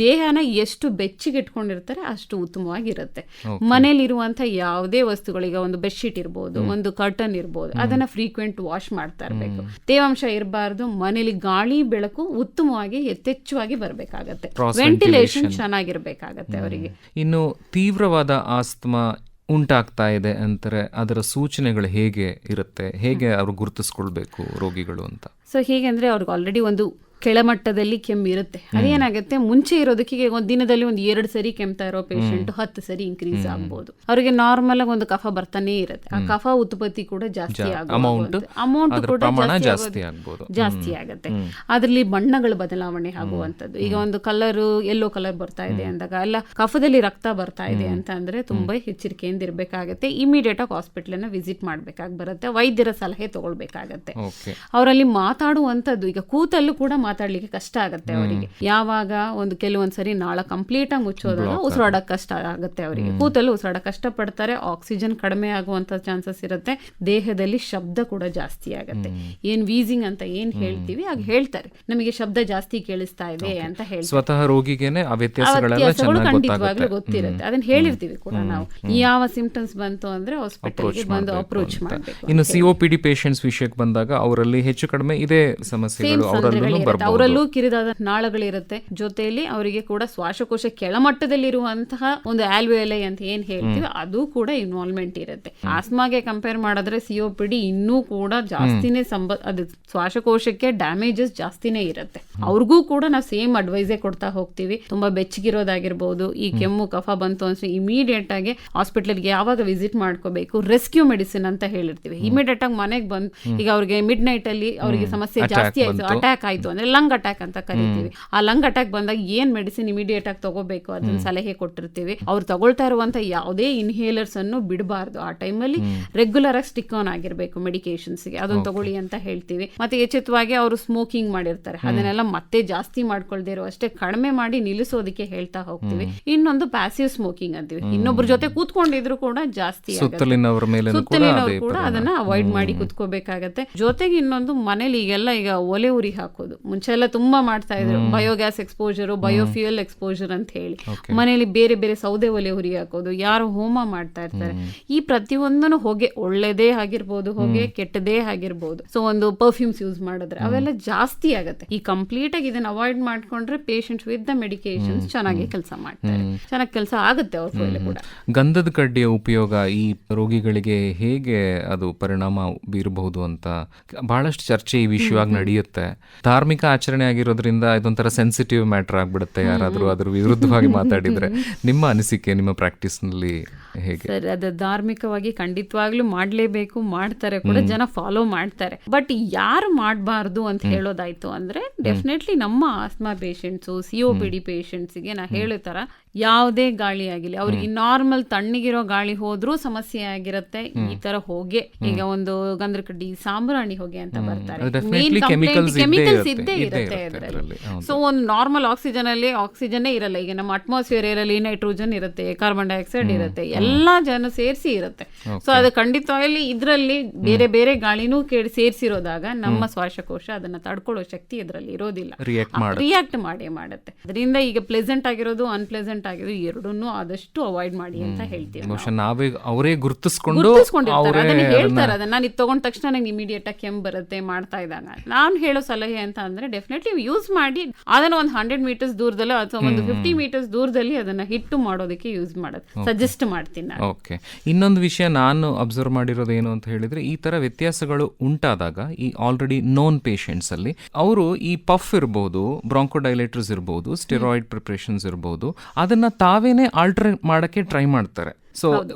ದೇಹನ ಎಷ್ಟು ಬೆಚ್ಚಿಗೆ ಇಟ್ಕೊಂಡಿರ್ತಾರೆ ಅಷ್ಟು ಉತ್ತಮವಾಗಿರುತ್ತೆ. ಮನೇಲಿರುವಂತ ಯಾವುದೇ ವಸ್ತುಗಳು, ಈಗ ಒಂದು ಬೆಡ್ಶೀಟ್ ಇರ್ಬೋದು, ಒಂದು ಕರ್ಟನ್ ಇರ್ಬೋದು, ಅದನ್ನ ಫ್ರೀಕ್ವೆಂಟ್ ವಾಶ್ ಮಾಡ್ತಾ ಇರಬೇಕು. ತೇವಾಂಶ ಇರಬಾರ್ದು, ಮನೇಲಿ ಗಾಳಿ ಬೆಳಕು ಉತ್ತಮವಾಗಿ ಯಥೇಚ್ಛವಾಗಿ ಬರ್ಬೇಕಾಗತ್ತೆ, ವೆಂಟಿಲೇಷನ್ ಚೆನ್ನಾಗಿರ್ಬೇಕಾಗತ್ತೆ ಅವರಿಗೆ. ಇನ್ನು ತೀವ್ರವಾದ ಆಸ್ತಮಾ ಉಂಟಾಗ್ತಾ ಇದೆ ಅಂತಾರೆ, ಅದರ ಸೂಚನೆಗಳು ಹೇಗೆ ಇರುತ್ತೆ, ಹೇಗೆ ಅವರು ಗುರುತಿಸ್ಕೊಳ್ಬೇಕು ರೋಗಿಗಳು ಅಂತ? ಸೊ ಹೇಗೆ ಅಂದ್ರೆ ಅವ್ರಿಗೆ ಆಲ್ರೆಡಿ ಒಂದು ಕೆಳಮಟ್ಟದಲ್ಲಿ ಕೆಮ್ಮು ಇರುತ್ತೆ. ಅದೇನಾಗುತ್ತೆ, ಮುಂಚೆ ಇರೋದಕ್ಕೆ ಒಂದು ದಿನದಲ್ಲಿ ಒಂದು 2 ಸರಿ ಕೆಮ್ತಾ ಇರೋ ಪೇಷಂಟ್ 10 ಸರಿ ಇನ್ಕ್ರೀಸ್ ಆಗ್ಬೋದು. ಅವ್ರಿಗೆ ನಾರ್ಮಲ್ ಆಗಿ ಒಂದು ಕಫ ಬರ್ತಾನೆ ಇರುತ್ತೆ, ಆ ಕಫ ಉತ್ಪತ್ತಿ ಕೂಡ ಜಾಸ್ತಿ ಅಮೌಂಟ್ ಕೂಡ ಜಾಸ್ತಿ ಆಗುತ್ತೆ. ಅದ್ರಲ್ಲಿ ಬಣ್ಣಗಳ ಬದಲಾವಣೆ ಆಗುವಂತದ್ದು, ಈಗ ಒಂದು ಕಲರ್ ಯೆಲ್ಲೋ ಕಲರ್ ಬರ್ತಾ ಇದೆ ಅಂದಾಗ, ಅಲ್ಲ ಕಫದಲ್ಲಿ ರಕ್ತ ಬರ್ತಾ ಇದೆ ಅಂತ ಅಂದ್ರೆ ತುಂಬಾ ಎಚ್ಚರಿಕೆಯಿಂದ ಇರ್ಬೇಕಾಗತ್ತೆ. ಇಮಿಡಿಯೇಟ್ ಆಗಿ ಹಾಸ್ಪಿಟಲ್ ಅನ್ನ ವಿಸಿಟ್ ಮಾಡ್ಬೇಕಾಗಿ ಬರುತ್ತೆ, ವೈದ್ಯರ ಸಲಹೆ ತಗೊಳ್ಬೇಕಾಗತ್ತೆ. ಅವರಲ್ಲಿ ಮಾತಾಡುವಂತದ್ದು, ಈಗ ಕೂತಲ್ಲೂ ಕೂಡ ಮಾತಾಡ್ಲಿಕ್ಕೆ ಕಷ್ಟ ಆಗುತ್ತೆ ಅವರಿಗೆ. ಯಾವಾಗ ಒಂದು ಕೆಲವೊಂದ್ಸರಿ ನಾಳ ಕಂಪ್ಲೀಟ್ ಆಗಿ ಮುಚ್ಚೋದಾಗ ಉಸಿರಾಡಕ್ ಕಷ್ಟ ಆಗುತ್ತೆ ಅವರಿಗೆ. ಕೂತಲ್ಲಿ ಉಸಿರಾಡಕ್ ಕಷ್ಟ ಪಡ್ತಾರೆ, ಆಕ್ಸಿಜನ್ ಕಡಿಮೆ ಆಗುವಂತ ಚಾನ್ಸಸ್ ಇರುತ್ತೆ, ದೇಹದಲ್ಲಿ ಶಬ್ದ ಕೂಡ ಜಾಸ್ತಿ ಆಗುತ್ತೆ. ಏನ್ ವೀಸಿಂಗ್ ಅಂತ ಏನ್ ಹೇಳ್ತೀವಿ ಆಗ ಹೇಳ್ತಾರೆ, ನಮಗೆ ಶಬ್ದ ಜಾಸ್ತಿ ಕೇಳಿಸ್ತಾ ಇದೆ ಅಂತ ಹೇಳ್ತಾರೆ. ಸ್ವತಃ ರೋಗಿಗೆನೆ ಆ ವ್ಯತ್ಯಾಸಗಳು ಖಂಡಿತವಾಗ್ಲೂ ಗೊತ್ತಿರುತ್ತೆ, ಅದನ್ನ ಹೇಳಿರ್ತೀವಿ ಕೂಡ ನಾವು. ಯಾವ ಸಿಂಪ್ಟಮ್ಸ್ ಬಂತು ಅಂದ್ರೆ ಹಾಸ್ಪಿಟಲ್ಗೆ ಬಂದು ಅಪ್ರೋಚ್ ಮಾಡಬೇಕು. ಇನ್ನು COPD ಪೇಷಂಟ್ಸ್ ವಿಷಯಕ್ಕೆ ಬಂದಾಗ ಅವರಲ್ಲಿ ಹೆಚ್ಚು ಕಡಿಮೆ ಇದೇ ಸಮಸ್ಯೆಗಳು ಅವರಲ್ಲೂ ಕಿರಿದಾದ ನಾಳಗಳಿರುತ್ತೆ, ಜೊತೆಯಲ್ಲಿ ಅವರಿಗೆ ಕೂಡ ಶ್ವಾಸಕೋಶ ಕೆಳಮಟ್ಟದಲ್ಲಿರುವಂತಹ ಒಂದು ಆಲ್ವಿಯೋಲೈ ಅಂತ ಏನ್ ಹೇಳ್ತೀವಿ ಅದು ಕೂಡ ಇನ್ವಾಲ್ವ್ಮೆಂಟ್ ಇರುತ್ತೆ. ಆಸ್ಮಾಗೆ ಕಂಪೇರ್ ಮಾಡಿದ್ರೆ COPD ಇನ್ನೂ ಕೂಡ ಜಾಸ್ತಿನೇ ಅದು ಶ್ವಾಸಕೋಶಕ್ಕೆ ಡ್ಯಾಮೇಜಸ್ ಜಾಸ್ತಿನೇ ಇರುತ್ತೆ. ಅವ್ರಿಗೂ ಕೂಡ ನಾವು ಸೇಮ್ ಅಡ್ವೈಸೇ ಕೊಡ್ತಾ ಹೋಗ್ತೀವಿ. ತುಂಬಾ ಬೆಚ್ಚಗಿರೋದಾಗಿರ್ಬೋದು, ಈ ಕೆಮ್ಮು ಕಫ ಬಂತು ಅಂದ್ರೆ ಇಮಿಡಿಯೇಟ್ ಆಗಿ ಹಾಸ್ಪಿಟಲ್ಗೆ ಯಾವಾಗ ವಿಸಿಟ್ ಮಾಡ್ಕೋಬೇಕು, ರೆಸ್ಕ್ಯೂ ಮೆಡಿಸಿನ್ ಅಂತ ಹೇಳಿರ್ತೀವಿ. ಇಮಿಡಿಯೇಟ್ ಆಗಿ ಮನೆಗೆ ಬಂದು, ಈಗ ಅವ್ರಿಗೆ ಮಿಡ್ ನೈಟ್ ಅಲ್ಲಿ ಅವರಿಗೆ ಸಮಸ್ಯೆ ಜಾಸ್ತಿ ಆಯ್ತು, ಅಟ್ಯಾಕ್ ಆಯ್ತು ಅಂದ್ರೆ ಲಂಗ್ ಅಟ್ಯಾಕ್ ಅಂತ ಕರಿತೀವಿ. ಆ ಲಂಗ್ ಅಟ್ಯಾಕ್ ಬಂದಾಗ ಏನ್ ಮೆಡಿಸಿನ್ ಇಮಿಡಿಯೇಟ್ ಆಗಿ ತಗೋಬೇಕು ಅದನ್ನ ಸಲಹೆ ಕೊಟ್ಟಿರ್ತೀವಿ. ಅವ್ರು ತಗೊಳ್ತಾ ಇರುವಂತ ಯಾವುದೇ ಇನ್ಹೇಲರ್ಸ್ ಅನ್ನು ಬಿಡಬಾರ್ದು. ಆ ಟೈಮಲ್ಲಿ ರೆಗ್ಯುಲರ್ ಆಗಿ ಸ್ಟಿಕ್ ಆನ್ ಆಗಿರ್ಬೇಕು ಮೆಡಿಕೇಶನ್ಸ್ಗೆ, ಅದನ್ನ ತಗೊಳ್ಳಿ ಅಂತ ಹೇಳ್ತೀವಿ. ಮತ್ತೆ ಎಚ್ಚೆತ್ತವಾಗಿ ಅವರು ಸ್ಮೋಕಿಂಗ್ ಮಾಡಿರ್ತಾರೆ, ಅದನ್ನೆಲ್ಲ ಮತ್ತೆ ಜಾಸ್ತಿ ಮಾಡ್ಕೊಳ್ದೇ ಇರೋ ಅಷ್ಟೇ ಕಡಿಮೆ ಮಾಡಿ ನಿಲ್ಲಿಸೋದಕ್ಕೆ ಹೇಳ್ತಾ ಹೋಗ್ತೀವಿ. ಇನ್ನೊಂದು ಪ್ಯಾಸಿವ್ ಸ್ಮೋಕಿಂಗ್ ಅಂತೀವಿ, ಇನ್ನೊಬ್ರ ಜೊತೆ ಕೂತ್ಕೊಂಡಿದ್ರು ಕೂಡ ಜಾಸ್ತಿ ಸುತ್ತಲಿನವರು ಕೂಡ ಅದನ್ನ ಅವಾಯ್ಡ್ ಮಾಡಿ ಕೂತ್ಕೋಬೇಕಾಗತ್ತೆ. ಜೊತೆಗೆ ಇನ್ನೊಂದು ಮನೇಲಿ ಈಗ ಒಲೆ ಉರಿ ಹಾಕೋದು ಮುಂಚೆ ಎಲ್ಲ ತುಂಬಾ ಮಾಡ್ತಾ ಇದ್ರು, ಬಯೋಗ್ಯಾಸ್ ಎಕ್ಸ್ಪೋಜರ್, ಬಯೋಫ್ಯೂಯಲ್ ಎಕ್ಸ್ಪೋಜರ್ ಅಂತ ಹೇಳಿ ಮನೇಲಿ ಬೇರೆ ಬೇರೆ ಸೌದೆ ಒಲೆ ಉರಿ ಹಾಕೋದು, ಯಾರು ಹೋಮ ಮಾಡ್ತಾ ಇರ್ತಾರೆ. ಈ ಪ್ರತಿಯೊಂದನ್ನು ಹೊಗೆ ಒಳ್ಳೆದೇ ಆಗಿರ್ಬೋದು, ಹೊಗೆ ಕೆಟ್ಟದೇ ಆಗಿರ್ಬೋದು. ಸೊ ಒಂದು ಪರ್ಫ್ಯೂಮ್ಸ್ ಯೂಸ್ ಮಾಡಿದ್ರೆ ಅವೆಲ್ಲ ಜಾಸ್ತಿ ಆಗತ್ತೆ. ಈ ಕಂಪ್ಲೀಟ್ ಆಗಿ ಇದನ್ನ ಅವಾಯ್ಡ್ ಮಾಡ್ಕೊಂಡ್ರೆ ಪೇಷಂಟ್ಸ್ ವಿತ್ ದ ಮೆಡಿಕೇಶನ್ಸ್ ಚೆನ್ನಾಗಿ ಕೆಲಸ ಮಾಡ್ತಾರೆ, ಚೆನ್ನಾಗಿ ಕೆಲಸ ಆಗುತ್ತೆ ಅವ್ರ ಕೈಲಿ ಕೂಡ. ಗಂಧದ ಕಡ್ಡಿಯ ಉಪಯೋಗ ಈ ರೋಗಿಗಳಿಗೆ ಹೇಗೆ ಅದು ಪರಿಣಾಮ ಬೀರಬಹುದು ಅಂತ ಬಹಳಷ್ಟು ಚರ್ಚೆ ಈ ವಿಷಯವಾಗಿ ನಡೆಯುತ್ತೆ. ಧಾರ್ಮಿಕ ಆಚರಣೆ ಆಗಿರೋದ್ರಿಂದ ಇದೊಂಥರ ಸೆನ್ಸಿಟಿವ್ ಮ್ಯಾಟರ್ ಆಗ್ಬಿಡುತ್ತೆ, ಯಾರಾದ್ರೂ ಅದ್ರ ವಿರುದ್ಧವಾಗಿ ಮಾತಾಡಿದ್ರೆ. ನಿಮ್ಮ ಅನಿಸಿಕೆ, ನಿಮ್ಮ ಪ್ರಾಕ್ಟೀಸ್ ನಲ್ಲಿ ಹೇಗೆ? ಸರ್, ಅದು ಧಾರ್ಮಿಕವಾಗಿ ಖಂಡಿತವಾಗ್ಲೂ ಮಾಡ್ಲೇಬೇಕು, ಮಾಡ್ತಾರೆ ಕೂಡ, ಜನ ಫಾಲೋ ಮಾಡ್ತಾರೆ. ಬಟ್ ಯಾರು ಮಾಡಬಾರ್ದು ಅಂತ ಹೇಳೋದಾಯ್ತು ಅಂದ್ರೆ ಡೆಫಿನೆಟ್ಲಿ ನಮ್ಮ ಆಸ್ಮಾ ಪೇಷಂಟ್ಸು, COPD ಪೇಷಂಟ್ಸ್ಗೆ ನಾ ಹೇಳೋ ತರ ಯಾವುದೇ ಗಾಳಿ ಆಗಿಲ್ಲ, ಅವ್ರಿಗೆ ನಾರ್ಮಲ್ ತಣ್ಣಗಿರೋ ಗಾಳಿ ಹೋದ್ರೂ ಸಮಸ್ಯೆ ಆಗಿರುತ್ತೆ. ಈ ತರ ಹೊಗೆ, ಈಗ ಒಂದು ಗಂಧದ ಕಡ್ಡಿ, ಸಾಂಬ್ರಾಣಿ ಹೊಗೆ ಅಂತ ಬರ್ತಾರೆ, ಕೆಮಿಕಲ್ಸ್ ಇದ್ದೇ ಇರುತ್ತೆ ಅದರಲ್ಲಿ. ಸೊ ಒಂದು ನಾರ್ಮಲ್ ಆಕ್ಸಿಜನ್ ಅಲ್ಲಿ ಆಕ್ಸಿಜನ್ ಇರಲ್ಲ. ಈಗ ನಮ್ಮ ಅಟ್ಮಾಸ್ಫಿಯರ್ ಏರಲ್ಲಿ ನೈಟ್ರೋಜನ್ ಇರುತ್ತೆ, ಕಾರ್ಬನ್ ಡೈಆಕ್ಸೈಡ್ ಇರುತ್ತೆ, ಎಲ್ಲಾ ಜನ ಸೇರಿಸಿ ಇರುತ್ತೆ. ಸೊ ಅದು ಖಂಡಿತವಾಗಿ ಇದರಲ್ಲಿ ಬೇರೆ ಬೇರೆ ಗಾಳಿನೂ ಸೇರಿಸಿರೋದಾಗ ನಮ್ಮ ಶ್ವಾಸಕೋಶ ಅದನ್ನ ತಡ್ಕೊಳ್ಳೋ ಶಕ್ತಿ ಇದರಲ್ಲಿ ಇರೋದಿಲ್ಲ, ರಿಯಾಕ್ಟ್ ಮಾಡೇ ಮಾಡುತ್ತೆ. ಅದರಿಂದ ಈಗ ಪ್ಲೆಸೆಂಟ್ ಆಗಿರೋದು, ಅನ್ಪ್ಲೆಸೆಂಟ್ ಆಗಿರೋದು ಎರಡನ್ನೂ ಆದಷ್ಟು ಅವಾಯ್ಡ್ ಮಾಡಿ ಅಂತ ಹೇಳ್ತೀವಿ. ಅವರೇ ಗುರುತಿಸ್ಕೊಂಡು ಅದನ್ನ ಹೇಳ್ತಾರೆ. ಅದನ್ನ ನಾನು ಇದು ತಗೊಂಡ ತಕ್ಷಣ ನಂಗೆ ಇಮಿಡಿಯೇಟ್ ಆಗಿ ಕೆಮ್ಮು ಬರುತ್ತೆ ಮಾಡ್ತಾ ಇದ್ದಾಗ ನಾನು ಹೇಳೋ ಸಲಹೆ ಅಂತ ಅಂದ್ರೆ ಡೆಫಿನೆಟ್ಲಿ ಯೂಸ್ ಮಾಡಿ ಅದನ್ನ ಒಂದು 100 ಮೀಟರ್ಸ್ ದೂರದಲ್ಲಿ ಅಥವಾ ಒಂದು 50 ಮೀಟರ್ಸ್ ದೂರದಲ್ಲಿ ಅದನ್ನ ಹಿಟ್ಟು ಮಾಡೋದಕ್ಕೆ ಯೂಸ್ ಮಾಡೋದು ಸಜೆಸ್ಟ್ ಮಾಡ್ತೀನಿ ನಾನು. ಓಕೆ, ಇನ್ನೊಂದು ವಿಷಯ ನಾನು ಅಬ್ಸರ್ವ್ ಮಾಡಿರೋದು ಏನು ಅಂತ ಹೇಳಿದ್ರೆ, ಈ ತರ ವ್ಯತ್ಯಾಸಗಳು ಉಂಟಾದಾಗ ಈ ಆಲ್ರೆಡಿ ನೋನ್ ಪೇಷಂಟ್ಸ್ ಅಲ್ಲಿ ಅವರು ಈ ಪಫ್ ಇರಬಹುದು, ಬ್ರಾಂಕೋಡೈಲೇಟರ್ಸ್ ಇರಬಹುದು, ಸ್ಟೆರಾಯ್ಡ್ ಪ್ರಿಪರೇಷನ್ಸ್ ಇರಬಹುದು, ಅದನ್ನ ತಾವೇನೆ ಆಲ್ಟರ್ ಮಾಡಕ್ಕೆ ಟ್ರೈ ಮಾಡ್ತಾರೆ. ಸೊ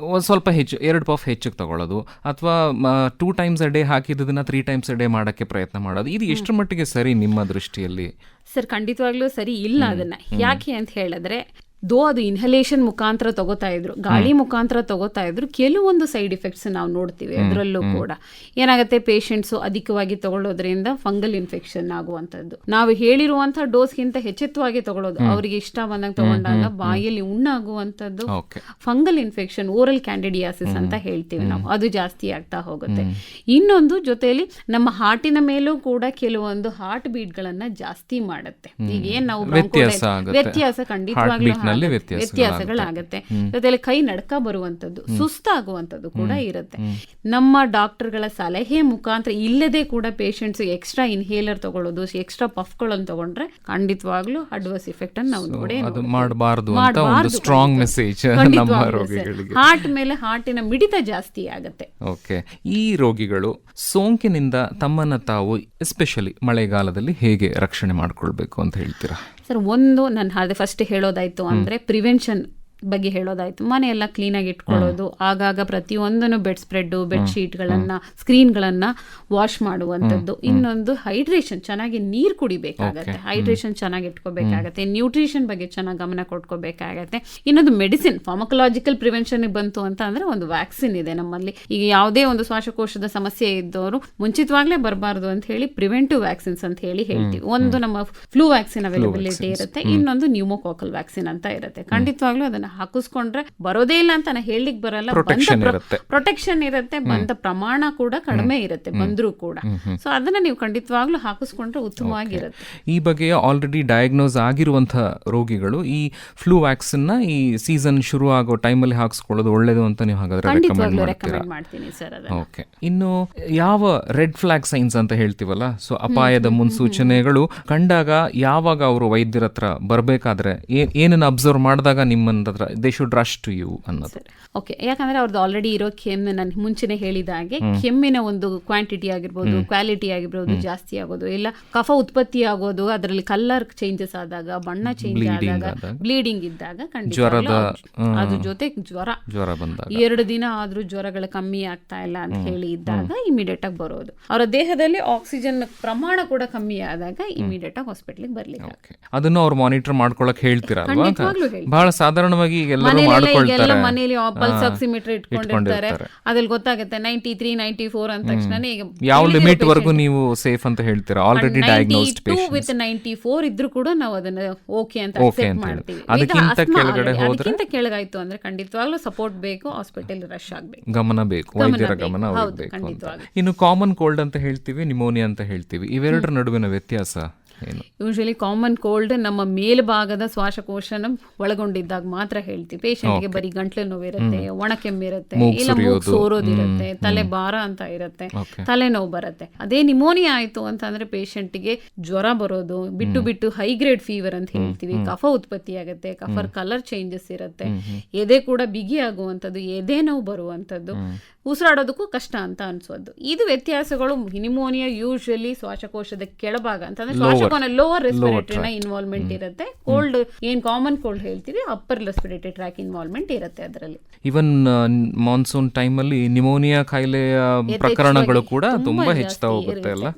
ಸ್ವಲ್ಪ ಹೆಚ್ಚು 2 ಪಫ್ ಹೆಚ್ಚಿಗೆ ತಗೊಳ್ಳೋದು, ಅಥವಾ 2 times a day ಹಾಕಿದ್ದನ್ನ 3 times a day ಮಾಡಕ್ಕೆ ಪ್ರಯತ್ನ ಮಾಡೋದು, ಇದು ಎಷ್ಟು ಮಟ್ಟಿಗೆ ಸರಿ ನಿಮ್ಮ ದೃಷ್ಟಿಯಲ್ಲಿ? ಸರ್, ಖಂಡಿತವಾಗ್ಲೂ ಸರಿ ಇಲ್ಲ. ಅದನ್ನ ಯಾಕೆ ಅಂತ ಹೇಳಿದ್ರೆ, ಅದು ಇನ್ಹಲೇಷನ್ ಮುಖಾಂತರ ತಗೋತಾ ಇದ್ರು, ಗಾಳಿ ಮುಖಾಂತರ ತಗೋತಾ ಇದ್ರು, ಕೆಲವೊಂದು ಸೈಡ್ ಎಫೆಕ್ಟ್ಸ್ ನಾವು ನೋಡ್ತೀವಿ. ಅದರಲ್ಲೂ ಕೂಡ ಏನಾಗುತ್ತೆ, ಪೇಷಂಟ್ಸ್ ಅಧಿಕವಾಗಿ ತಗೊಳ್ಳೋದ್ರಿಂದ ಫಂಗಲ್ ಇನ್ಫೆಕ್ಷನ್ ಆಗುವಂಥದ್ದು. ನಾವು ಹೇಳಿರುವಂತಹ ಡೋಸ್ಗಿಂತ ಹೆಚ್ಚೆತ್ತವಾಗಿ ತಗೊಳ್ಳೋದು, ಅವರಿಗೆ ಇಷ್ಟ ಬಂದಾಗ ತಗೊಂಡಾಗ ಬಾಯಲ್ಲಿ ಉಣ್ಣಾಗುವಂಥದ್ದು, ಫಂಗಲ್ ಇನ್ಫೆಕ್ಷನ್, ಓರಲ್ ಕ್ಯಾಂಡಿಡಿಯಾಸಿಸ್ ಅಂತ ಹೇಳ್ತೀವಿ ನಾವು, ಅದು ಜಾಸ್ತಿ ಆಗ್ತಾ ಹೋಗುತ್ತೆ. ಇನ್ನೊಂದು ಜೊತೆಯಲ್ಲಿ ನಮ್ಮ ಹಾರ್ಟಿನ ಮೇಲೂ ಕೂಡ ಕೆಲವೊಂದು ಹಾರ್ಟ್ ಬೀಟ್ ಗಳನ್ನ ಜಾಸ್ತಿ ಮಾಡುತ್ತೆ. ಈಗ ಏನ್ ನಾವು ವ್ಯತ್ಯಾಸ ಖಂಡಿತವಾಗ್ಲೂ ವ್ಯತ್ಯಾಸಗಳಾಗತ್ತೆ. ಜೊತೆಲಿ ಕೈ ನಡ್ಕ ಬರುವಂತದ್ದು, ಸುಸ್ತಾಗುವಂತದ್ದು ಕೂಡ ಇರುತ್ತೆ. ನಮ್ಮ ಡಾಕ್ಟರ್ಗಳ ಸಲಹೆ ಮುಖಾಂತರ ಇಲ್ಲದೆ ಕೂಡ ಪೇಷಂಟ್ಸ್ ಎಕ್ಸ್ಟ್ರಾ ಇನ್ಹೇಲರ್ ತಗೊಳ್ಳೋದು, ಎಕ್ಸ್ಟ್ರಾ ಪಫ್ಗಳನ್ನು ತಗೊಂಡ್ರೆ ಖಂಡಿತವಾಗ್ಲೂ ಅಡ್ವರ್ಸ್ ಇಫೆಕ್ಟ್ ಅನ್ನು ನಾವು ನೋಡೇ ಮಾಡಬಾರದು ಅಂತ ಒಂದು ಸ್ಟ್ರಾಂಗ್ ಮೆಸೇಜ್ ನಮ್ಮ ರೋಗಿಗಳಿಗೆ. ಹಾರ್ಟ್ ಮೇಲೆ ಹಾರ್ಟಿನ ಮಿಡಿತ ಜಾಸ್ತಿ ಆಗುತ್ತೆ. ಓಕೆ, ಈ ರೋಗಿಗಳು ಸೋಂಕಿನಿಂದ ತಮ್ಮನ್ನ ತಾವು ಎಸ್ಪೆಷಲಿ ಮಳೆಗಾಲದಲ್ಲಿ ಹೇಗೆ ರಕ್ಷಣೆ ಮಾಡ್ಕೊಳ್ಬೇಕು ಅಂತ ಹೇಳ್ತೀರಾ? ಸರ್, ಒಂದು ನಾನು ಫಸ್ಟ್ ಹೇಳೋದಾಯ್ತು ಅಂದ್ರೆ ಪ್ರಿವೆನ್ಷನ್ ಬಗ್ಗೆ ಹೇಳೋದಾಯ್ತು, ಮನೆಯೆಲ್ಲ ಕ್ಲೀನಾಗಿ ಇಟ್ಕೊಳ್ಳೋದು, ಆಗಾಗ ಪ್ರತಿಯೊಂದನ್ನು ಬೆಡ್ ಸ್ಪ್ರೆಡ್, ಬೆಡ್ ಶೀಟ್ಗಳನ್ನ, ಸ್ಕ್ರೀನ್ಗಳನ್ನ ವಾಶ್ ಮಾಡುವಂಥದ್ದು. ಇನ್ನೊಂದು ಹೈಡ್ರೇಷನ್, ಚೆನ್ನಾಗಿ ನೀರು ಕುಡಿಬೇಕಾಗತ್ತೆ, ಹೈಡ್ರೇಷನ್ ಚೆನ್ನಾಗಿ ಇಟ್ಕೋಬೇಕಾಗತ್ತೆ, ನ್ಯೂಟ್ರಿಷನ್ ಬಗ್ಗೆ ಚೆನ್ನಾಗಿ ಗಮನ ಕೊಟ್ಕೋಬೇಕಾಗತ್ತೆ. ಇನ್ನೊಂದು ಮೆಡಿಸಿನ್, ಫಾರ್ಮಕೊಲಾಜಿಕಲ್ ಪ್ರಿವೆನ್ಷನ್ ಬಂತು ಅಂತ ಅಂದ್ರೆ ಒಂದು ವ್ಯಾಕ್ಸಿನ್ ಇದೆ ನಮ್ಮಲ್ಲಿ. ಈಗ ಯಾವುದೇ ಒಂದು ಶ್ವಾಸಕೋಶದ ಸಮಸ್ಯೆ ಇದ್ದವರು ಮುಂಚಿತವಾಗ್ಲೇ ಬರಬಾರ್ದು ಅಂತ ಹೇಳಿ ಪ್ರಿವೆಂಟಿವ್ ವ್ಯಾಕ್ಸಿನ್ಸ್ ಅಂತ ಹೇಳ್ತೀವಿ. ಒಂದು ನಮ್ಮ ಫ್ಲೂ ವ್ಯಾಕ್ಸಿನ್ ಅವೈಲಬಿಲಿಟಿ ಇರುತ್ತೆ, ಇನ್ನೊಂದು ನ್ಯೂಮೋಕಾಕಲ್ ವ್ಯಾಕ್ಸಿನ್ ಅಂತ ಇರುತ್ತೆ. ಖಂಡಿತವಾಗ್ಲೂ ಅದನ್ನ ಹಾಕಿಸ್ಕೊಂಡ್ರೆ ಬರೋದೇ ಇಲ್ಲ ಅಂತ ಹೇಳಲಿಕ್ಕೆ ಬರಲ್ಲ, ಪ್ರೊಟೆಕ್ಷನ್ ಇರುತ್ತೆ, ಬಂದ ಪ್ರಮಾಣ ಕೂಡ ಕಡಿಮೆ ಇರುತ್ತೆ ಬಂದ್ರೂ ಕೂಡ. ಸೊ ಅದನ್ನ ನೀವು ಖಂಡಿತವಾಗ್ಲೂ ಹಾಕಿಸ್ಕೊಂಡ್ರೆ ಉತ್ತಮವಾಗಿರುತ್ತೆ. ಈ ಬಗ್ಗೆ ಆಲ್ರೆಡಿ ಡಯಾಗ್ನೋಸ್ ಆಗಿರುವಂತಹ ರೋಗಿಗಳು ಈ ಫ್ಲೂ ವ್ಯಾಕ್ಸಿನ್ ನ ಈ ಸೀಸನ್ ಶುರು ಆಗೋ ಟೈಮಲ್ಲಿ ಹಾಕಿಸ್ಕೊಳ್ಳೋದು ಒಳ್ಳೇದು ಅಂತ ನೀವು ಹಾಗಾದ್ರೆ ರೆಕಮೆಂಡ್ ಮಾಡ್ತೀನಿ ಸರ್. ಓಕೆ, ಇನ್ನು ಯಾವ ರೆಡ್ ಫ್ಲಾಗ್ ಸೈನ್ಸ್ ಅಂತ ಹೇಳ್ತೀವಲ್ಲ, ಸೊ ಅಪಾಯದ ಮುನ್ಸೂಚನೆಗಳು ಕಂಡಾಗ ಯಾವಾಗ ಅವರು ವೈದ್ಯರ ಹತ್ರ ಬರಬೇಕಾದ್ರೆ ಏನನ್ನ ಅಬ್ಸರ್ವ್ ಮಾಡಿದಾಗ ನಿಮ್ಮನ್ನ ಹತ್ರ they should rush to you ಅನ್ನೋದು? ಓಕೆ, ಯಾಕಂದ್ರೆ ಅವ್ರದ್ದು ಆಲ್ರೆಡಿ ಇರೋ ಕೆಮ್ಮು, ನಾನು ಮುಂಚೆನೆ ಹೇಳಿದ ಹಾಗೆ ಕೆಮ್ಮಿನ ಒಂದು ಕ್ವಾಂಟಿಟಿ ಆಗಿರ್ಬೋದು, ಕ್ವಾಲಿಟಿ ಆಗಿರ್ಬೋದು ಜಾಸ್ತಿ ಆಗೋದು, ಇಲ್ಲ ಕಫ ಉತ್ಪತ್ತಿ ಆಗೋದು, ಅದರಲ್ಲಿ ಕಲರ್ ಚೇಂಜಸ್ ಆದಾಗ, ಬಣ್ಣ ಚೇಂಜ್ ಆದಾಗ, ಬ್ಲೀಡಿಂಗ್ ಇದ್ದಾಗ, ಖಂಡಿತ ಅದ್ರ ಜೊತೆ ಜ್ವರ ಬಂದಾಗ 2 ದಿನ ಆದ್ರೂ ಜ್ವರಗಳು ಕಮ್ಮಿ ಆಗ್ತಾ ಇಲ್ಲ ಅಂತ ಹೇಳಿ ಇದ್ದಾಗ ಇಮಿಡಿಯೇಟ್ ಆಗಿ ಬರೋದು. ಅವರ ದೇಹದಲ್ಲಿ ಆಕ್ಸಿಜನ್ ಪ್ರಮಾಣ ಕೂಡ ಕಮ್ಮಿ ಆದಾಗ ಇಮಿಡಿಯೇಟ್ ಆಗಿ ಹಾಸ್ಪಿಟಲ್ ಬರ್ಲಿಕ್ಕೆ. ಅದನ್ನು ಅವ್ರು ಮಾನಿಟರ್ ಮಾಡ್ಕೊಳಕ್ ಹೇಳ್ತೀರಾ? ಬಹಳ ಸಾಧಾರಣವಾಗಿ ಎಲ್ಲರೂ ಮನೆಯಲ್ಲಿ ಪಲ್ಸ್ ಆಕ್ಸಿಮೀಟರ್ ಇಟ್ಕೊಂಡಿರ್ತಾರೆ, ಅದ್ರಲ್ಲಿ ಗೊತ್ತಾಗುತ್ತೆ 93, 94 ಅಂದ ತಕ್ಷಣ ಯಾವ ಲಿಮಿಟ್ ವರೆಗೂ ನೀವು ಸೇಫ್ ಅಂತ ಹೇಳ್ತೀರಾ? ಆಲ್ರೆಡಿ ಡಯಾಗ್ನೋಸ್ಡ್ ಪೇಷಂಟ್ಸ್ ವಿತ್ 94 ಇದ್ರೂ ಕೂಡ ನಾವು ಅದನ್ನ ಓಕೆ ಅಂತ ಅಕ್ಸೆಪ್ಟ್ ಮಾಡ್ತೀವಿ. ಅದಕ್ಕಿಂತ ಕೆಳಗಾಯ್ತು ಅಂದ್ರೆ ಖಂಡಿತವಾಗ್ಲೂ ಸಪೋರ್ಟ್ ಬೇಕು, ಹಾಸ್ಪಿಟಲ್ ರಶ್ ಆಗ್ಬೇಕು, ಗಮನ ಬೇಕು, ವೈದ್ಯರ ಗಮನ ಬೇಕು. ಇನ್ನು ಕಾಮನ್ ಕೋಲ್ಡ್ ಅಂತ ಹೇಳ್ತೀವಿ, ನಿಮೋನಿಯಾ ಅಂತ ಹೇಳ್ತೀವಿ, ಇವೆರಡರ ನಡುವಿನ ವ್ಯತ್ಯಾಸ ಏನು? ಯೂಶಲಿ ಕಾಮನ್ ಕೋಲ್ಡ್ ನಮ್ಮ ಮೇಲ್ಭಾಗದ ಶ್ವಾಸಕೋಶನ ಒಳಗೊಂಡಿದ್ದಾಗ ಮಾತ್ರ ಹೇಳ್ತೀವಿ. ಪೇಷಂಟ್ಗೆ ಬರೀ ಗಂಟ್ಲು ನೋವಿರುತ್ತೆ, ಒಣ ಕೆಮ್ಮಿರುತ್ತೆ, ಇಲ್ಲ ಮೂಗು ಸೋರೋದಿರುತ್ತೆ, ತಲೆ ಭಾರ ಅಂತ ಇರುತ್ತೆ, ತಲೆನೋವು ಬರುತ್ತೆ. ಅದೇ ನಿಮೋನಿಯಾ ಆಯ್ತು ಅಂತಂದ್ರೆ ಪೇಷಂಟ್ಗೆ ಜ್ವರ ಬರೋದು, ಬಿಟ್ಟು ಬಿಟ್ಟು ಹೈ ಗ್ರೇಡ್ ಫೀವರ್ ಅಂತ ಹೇಳ್ತೀವಿ, ಕಫ ಉತ್ಪತ್ತಿ ಆಗುತ್ತೆ, ಕಫರ್ ಕಲರ್ ಚೇಂಜಸ್ ಇರುತ್ತೆ, ಎದೆ ಕೂಡ ಬಿಗಿ ಆಗುವಂಥದ್ದು, ಎದೆ ನೋವು ಬರುವಂಥದ್ದು, ಉಸಿರಾಡೋದಕ್ಕೂ ಕಷ್ಟ ಅಂತ ಅನ್ಸೋದು. ಇದು ವ್ಯತ್ಯಾಸಗಳು. ನಿಮೋನಿಯಾ ಯೂಶಲಿ ಶ್ವಾಸಕೋಶದ ಕೆಳಭಾಗ ಅಂತಂದ್ರೆ ಶ್ವಾಸಕೋಶ ಲೋವರ್ ರೆಸ್ಪಿರೇಟರಿನ ಇನ್ವಾಲ್ವ್ಮೆಂಟ್ ಇರುತ್ತೆ. ಕೋಲ್ಡ್ ಏನ್ ಕಾಮನ್ ಕೋಲ್ಡ್ ಹೇಳ್ತೀವಿ, ಅಪ್ಪರ್ ರೆಸ್ಪಿರೇಟರಿ ಟ್ರ್ಯಾಕ್ ಇನ್ವಾಲ್ವ್ಮೆಂಟ್ ಇರುತ್ತೆ ಅದರಲ್ಲಿ. ಇವನ್ ಮಾನ್ಸೂನ್ ಟೈಮ್ ಅಲ್ಲಿ ನಿಮೋನಿಯಾ ಕಾಯಿಲೆಯ ಪ್ರಕರಣಗಳು ಕೂಡ ತುಂಬಾ ಹೆಚ್ಚುತ್ತಾ ಹೋಗುತ್ತೆ ಅಲ್ಲ.